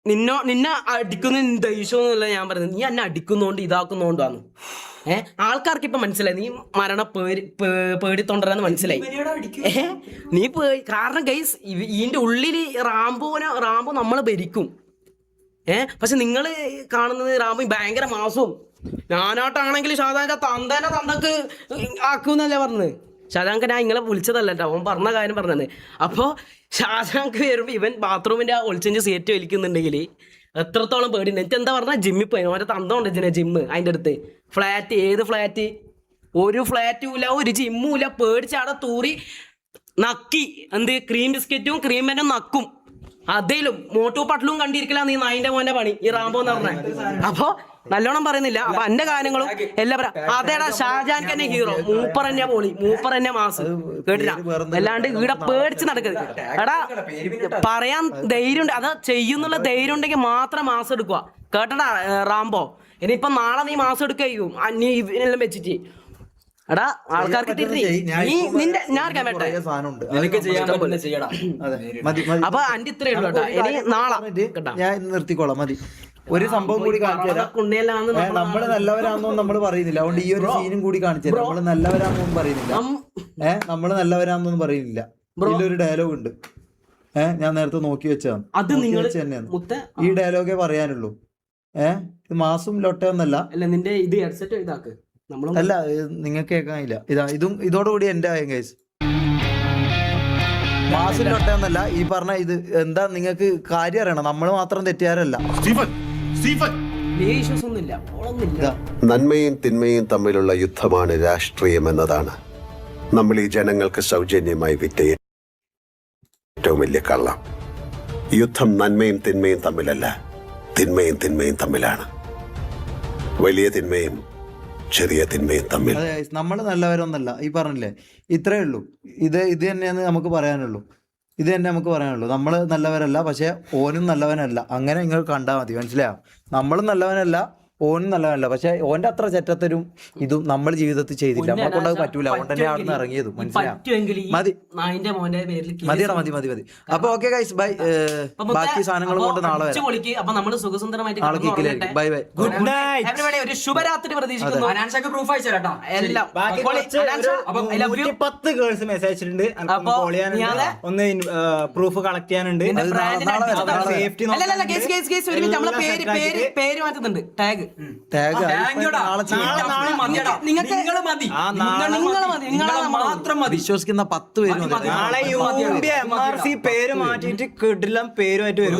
നിന്നെ അടിക്കുന്ന ദേഷ്യമൊന്നുമില്ല ഞാൻ പറയുന്നത്, നീ എന്നെ അടിക്കുന്നോണ്ട് ഇതാക്കുന്നോണ്ടാണ്. ആൾക്കാർക്ക് ഇപ്പൊ മനസ്സിലായി നീ മരണ പേടിത്തൊണ്ടരാന്ന് മനസ്സിലായി. നീ കാരണം ഗൈസ് ഇതിന്റെ ഉള്ളില് റാംബോ നമ്മളെ ഭരിക്കും. പക്ഷെ നിങ്ങള് കാണുന്നത് റാംബോ ഭയങ്കര മാസവും ഞാനായിട്ടാണെങ്കിൽ ഷാജാന്റെ തന്തക്ക് ആക്കൂന്നല്ലേ പറഞ്ഞത്. ഷാജാങ്ക് ഞാൻ ഇങ്ങളെ വിളിച്ചതല്ല കേട്ടോ, അവൻ പറഞ്ഞ കാര്യം പറഞ്ഞത്. അപ്പോൾ ഷാജാങ്ക് വരുമ്പോൾ ഇവൻ ബാത്റൂമിന്റെ ആ ഒളിച്ചെഞ്ച് സേറ്റ് വലിക്കുന്നുണ്ടെങ്കിൽ എത്രത്തോളം പേടിയുണ്ട്. എനിക്ക് എന്താ പറഞ്ഞാൽ ജിമ്മിൽ പോയി ഓരോ തന്തം ഉണ്ട് ജിമ്മ് അതിൻ്റെ അടുത്ത്. ഫ്ലാറ്റ്, ഏത് ഫ്ലാറ്റ്? ഒരു ഫ്ലാറ്റും ഇല്ല, ഒരു ജിമ്മും ഇല്ല. പേടിച്ചാടെ തൂറി നക്കി എന്ത് ക്രീം ബിസ്ക്കറ്റും ക്രീം പെന്നും നക്കും. അതേലും മോട്ടു പട്ടലും കണ്ടിരിക്കില്ല നീ നായിന്റെ മോന്റെ പണി ഈ റാംബോ എന്ന് പറഞ്ഞ. അപ്പൊ നല്ലോണം പറയുന്നില്ല, അപ്പൊ എന്റെ കാര്യങ്ങളും എല്ലാം അതേടാ ഷാജാൻക്ക് തന്നെ ഹീറോ, മൂപ്പറന്നെ പോളി, മൂപ്പറന്നെ മാസ്, കേട്ടില്ല? അല്ലാണ്ട് ഇവിടെ പേടിച്ച് നടക്കരുത്. എടാ പറയാൻ ധൈര്യം ഉണ്ട്, അത് ചെയ്യുന്നുള്ള ധൈര്യം ഉണ്ടെങ്കിൽ മാത്രം മാസം എടുക്കുക, കേട്ടടാ റാംബോ. ഇനിയിപ്പൊ നാളെ നീ മാസം എടുക്കും നീ ഇവനെല്ലാം വെച്ചിട്ട്. എടാ ആൾക്കാർക്ക് ഞാൻ അപ്പൊ അന്റെ ഇത്രയേ ഉള്ളൂ കേട്ടോ. ഇനി നാളെ ഞാൻ നിർത്തിക്കോളാം, മതി. ഒരു സംഭവം കൂടി കാണിച്ചു തരാം. നമ്മള് നല്ലവരാണെന്നൊന്നും നമ്മൾ പറയുന്നില്ല, അതുകൊണ്ട് ഈ ഒരു സീനും കൂടി കാണിച്ചു തരാം. നമ്മള് നല്ലവരാണെന്നൊന്നും പറയുന്നില്ല, നമ്മള് നല്ലവരാണെന്നൊന്നും പറയുന്നില്ല. ഇതിലൊരു ഡയലോഗ് ഉണ്ട്, ഞാൻ നേരത്തെ നോക്കി വെച്ചതാണ്, അത് നിങ്ങൾ തന്നെയാണ് ഈ ഡയലോഗേ പറയാനുള്ളൂ. ഇത് മാസും ലൊട്ടയൊന്നല്ല, അല്ല നിന്റെ ഇത് ഹെഡ്സെറ്റ് ഇതാക്ക്, അല്ല നിങ്ങൾക്ക് കേൾക്കാനില്ല. ഇതോടുകൂടി എന്റെ ആയ കേസ് മാസിൽ ലൊട്ടയൊന്നല്ല ഈ പറഞ്ഞ. ഇത് എന്താ നിങ്ങൾക്ക് കാര്യം അറിയണം, നമ്മൾ മാത്രം തെറ്റുകാരല്ല. നന്മയും തിന്മയും തമ്മിലുള്ള യുദ്ധമാണ് രാഷ്ട്രീയം എന്നതാണ് നമ്മൾ ഈ ജനങ്ങൾക്ക് സൗജന്യമായി വിറ്റ ഏറ്റവും വലിയ കള്ളം. യുദ്ധം നന്മയും തിന്മയും തമ്മിലല്ല, തിന്മയും തിന്മയും തമ്മിലാണ്. വലിയ തിന്മയും ചെറിയ തിന്മയും തമ്മിൽ. നമ്മൾ നല്ലവരൊന്നല്ല ഈ പറഞ്ഞില്ലേ, ഇത്രേ ഉള്ളൂ. ഇത് തന്നെയാണ് നമുക്ക് പറയാനുള്ളൂ, ഇത് തന്നെ നമുക്ക് പറയാനുള്ളൂ. നമ്മൾ നല്ലവരല്ല, പക്ഷെ ഓനും നല്ലവനല്ല. അങ്ങനെ നിങ്ങൾ കണ്ടാൽ മതി, മനസ്സിലായോ? നമ്മളും നല്ലവനല്ല, ഓനും നല്ലവനല്ല, പക്ഷെ ഓന്റെ അത്ര ചെറ്റത്തരും ഇതും നമ്മൾ ജീവിതത്തിൽ ചെയ്തില്ല. നമ്മളെ കൊണ്ട് അത് പറ്റൂല, അതുകൊണ്ട് തന്നെ അവിടെ നിന്ന് ഇറങ്ങിയതും. മനസ്സിലായോ? മതി മതിയടാ, മതി മതി മതി. അപ്പൊ ഓക്കെ ഗൈസ്, ബൈ. ബാക്കി സാധനങ്ങൾ കൊണ്ട് നാളെ വരാം. നാളെ കേക്കിലായിരിക്കും. ബൈ ബൈ, ഗുഡ് നൈറ്റ്, ഒരു ശുഭരാത്രി പ്രതീക്ഷിക്കുന്നു. എല്ലാം 10 ഗേൾസ് മെസ്സേജ് അയച്ചിട്ടുണ്ട്, ഒന്ന് പ്രൂഫ് കളക്ട് ചെയ്യാനുണ്ട്. പേര് മാറ്റുന്നുണ്ട്, ടാഗ് വിശ്വസിക്കുന്ന 10 പേര് നാളെ MRC പേര് മാറ്റിട്ട് കിടിലം പേരുമായിട്ട് വരും.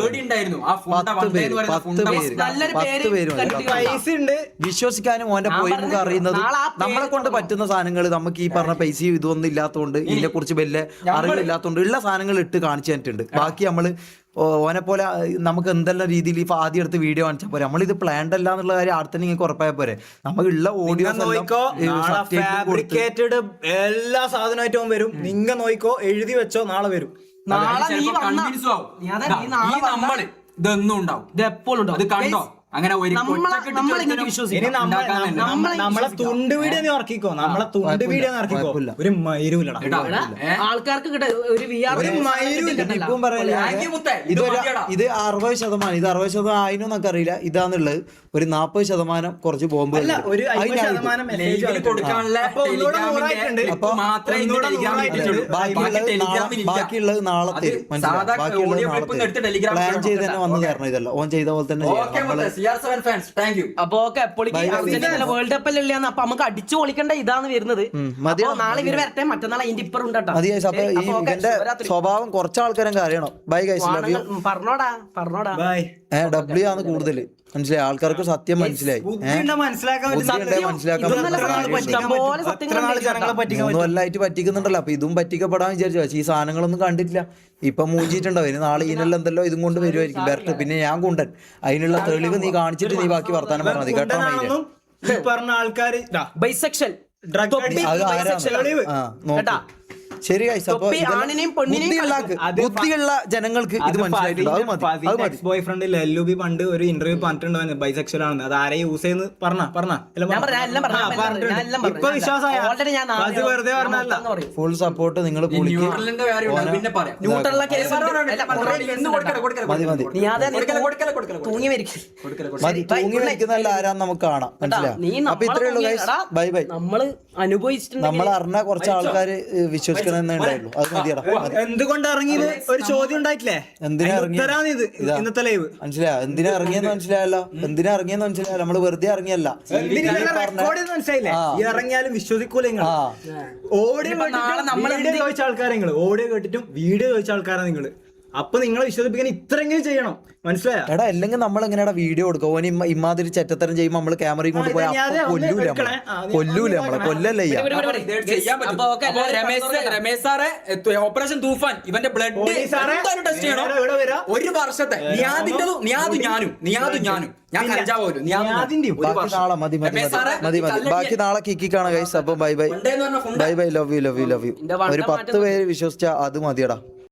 10 പേര് പൈസ ഉണ്ട് വിശ്വസിക്കാനും ഓന്റെ പോയിന്റ് അറിയുന്നതും. നമ്മളെ കൊണ്ട് പറ്റുന്ന സാധനങ്ങൾ നമുക്ക് ഈ പറഞ്ഞ പൈസയും ഇതൊന്നും ഇല്ലാത്തതുകൊണ്ട്, ഇതിനെ കുറിച്ച് വലിയ അറിവില്ലാത്തതുകൊണ്ട് ഉള്ള സാധനങ്ങൾ ഇട്ട് കാണിച്ചു തന്നിട്ടുണ്ട്. ബാക്കി നമ്മള് ഓനെ പോലെ നമുക്ക് എന്തെല്ലാം രീതിയിൽ ഇപ്പൊ ആദ്യം എടുത്ത് വീഡിയോ കാണിച്ചാൽ പോരെ. നമ്മളിത് പ്ലാൻഡ് അല്ല എന്നുള്ള കാര്യം ആർത്തന്നെ നിങ്ങൾക്ക് ഉറപ്പായ പോരെ. നമുക്കുള്ള ഓഡിയോസ് ഫാബ്രിക്കേറ്റഡ് എല്ലാ സാധനമായിട്ടും വരും. നിങ്ങ നോയിക്കോ, എഴുതി വെച്ചോ, നാളെ വരും. ഇതൊന്നും ഉണ്ടാവും, എപ്പോഴും ഉണ്ടാവും. അത് കണ്ടോ? അങ്ങനെ നമ്മളെ തുണ്ട് വീഡിയോ നീ ഇറക്കിക്കോ, നമ്മളെ തുണ്ട് വീഡിയോ ഇറക്കിക്കോ, ഒരു മൈരൂലടാ. ആൾക്കാർക്ക് ഇത് 60%, ഇത് 60% ആയിനൊന്നൊക്കെ അറിയില്ല. ഇതാന്നുള്ളത് ഒരു 40% കുറച്ച് ബോംബ് ബാക്കിയുള്ളത് നാളെ തരും. പ്ലാൻ ചെയ്ത് തന്നെ വന്നു തരണം. ഇതല്ല ഓൻ ചെയ്ത പോലെ തന്നെ അപ്പൊ വേൾഡ് കപ്പ് അല്ലേ, അപ്പൊ നമുക്ക് അടിച്ചു പൊളിക്കേണ്ട ഇതാണ് വരുന്നത്. നാളെ ഇവര് വരട്ടെ, മറ്റന്നാൾ അതിന്റെ ഇപ്പറും ഇതിന്റെ സ്വഭാവം കുറച്ച് ആൾക്കാരൊക്കെ അറിയണം. ബൈ ഗൈസ്, പറഞ്ഞോടാ ഡബ്ല്യു ആണ് കൂടുതൽ, മനസ്സിലായി? ആൾക്കാർക്ക് സത്യം മനസ്സിലായി. 3 കൊല്ലായിട്ട് പറ്റിക്കുന്നുണ്ടല്ലോ. അപ്പൊ ഇതും പറ്റിക്കപ്പെടാൻ വിചാരിച്ചു. പക്ഷേ ഈ സാധനങ്ങളൊന്നും കണ്ടിട്ടില്ല. ഇപ്പൊ മൂഞ്ചിട്ടുണ്ടാവും. ഇനി നാളെ ഇതിനെല്ലാം എന്തല്ലോ ഇതും കൊണ്ട് വരുമായിരിക്കും ബെർട്ട്. പിന്നെ ഞാൻ കുണ്ടൻ, അതിനുള്ള തെളിവ് നീ കാണിച്ചിട്ട് നീ ബാക്കി വർത്താനം പറഞ്ഞാൽ മതി, കേട്ടോ? പറഞ്ഞ ആൾക്കാര് ബൈസെക്ഷൽ ശരി ഗൈസ്, അപ്പൊ തൊപ്പി ആണിനെയും പെണ്ണിനെയും ബുദ്ധിയുള്ള ജനങ്ങൾക്ക് ഇത് മനസ്സിലായിട്ടുണ്ട്. അത് മതി, അത് മതി. ബോയ് ഫ്രണ്ട് LUB പണ്ട് ഒരു ഇന്റർവ്യൂ പറഞ്ഞിട്ടുണ്ടായിരുന്നു ബൈസെക്ഷൽ ആണെന്ന്. അത് ആരെ യൂസ് ചെയ്യുന്ന ഇപ്പൊ വിശ്വാസമായ വെറുതെ പറഞ്ഞല്ല. ഫുൾ സപ്പോർട്ട് നിങ്ങൾ ന്യൂട്രലിന്റെ കാര്യം പിന്നെ പറയാം. തൂങ്ങി മരിക്കും. മതി, തൂങ്ങി മരിക്കുന്നല്ല ആരാന്ന് നമുക്ക് കാണാം. മനസ്സിലാവും. അപ്പൊ ഇത്രേ ഉള്ളൂ ഗൈസ്, ബൈ ബൈ. നമ്മള് അനുഭവിച്ചിട്ടുണ്ട്. നമ്മൾ അറിഞ്ഞ കുറച്ച് ആൾക്കാര് വിശ്വസിക്കണമെന്നേ ഉണ്ടായുള്ളൂ. അത് മതിയടാ. എന്തുകൊണ്ട് ഇറങ്ങിയത് ഒരു ചോദ്യം ഉണ്ടായിട്ടില്ലേ? എന്തിനാ ഇറങ്ങിയത്? ഇന്നത്തെ ലൈവ് മനസ്സിലായോ? എന്തിനാ ഇറങ്ങിയെന്ന് മനസ്സിലായല്ലോ. എന്തിനാ ഇറങ്ങിയെന്ന് മനസ്സിലായല്ലോ. നമ്മള് വെറുതെ ഇറങ്ങിയല്ല. മനസ്സിലായില്ലേ? ഇറങ്ങിയാലും വിശ്വസിക്കൂല. ഓഡിയോ ചോദിച്ച ആൾക്കാരെ നിങ്ങള്, ഓഡിയോ കേട്ടിട്ടും വീഡിയോ ചോദിച്ച ആൾക്കാരാ നിങ്ങള്. അപ്പൊ നിങ്ങളെ വിശ്വസിപ്പിക്കാൻ ഇത്രയെങ്കിലും ചെയ്യണം. മനസ്സിലായോ? എടാ, അല്ലെങ്കിൽ നമ്മൾ എങ്ങനെയാ വീഡിയോ കൊടുക്കുക? ഓന് ഇമാതിരി ചെറ്റത്തരം ചെയ്യുമ്പോ നമ്മള് ക്യാമറയും കൊണ്ട് പോയി കൊല്ലൂല നമ്മളെ. കൊല്ലല്ലേ രമേശ് സാറെ ഓപ്പറേഷൻ തൂഫാൻ ഇവന്റെ ബ്ലഡ് ടെസ്റ്റ് ചെയ്യണം. ഒരു വർഷത്തെ ഞാനും ഞാൻ കഞ്ചാവ് പോലും. ബാക്കി നാളെ കിക്കാണ് ഗൈസ്. അപ്പൊ bye bye bye bye. Love you. ഒരു 10 പേര് വിശ്വസിച്ചാ അത് മതിയടാ.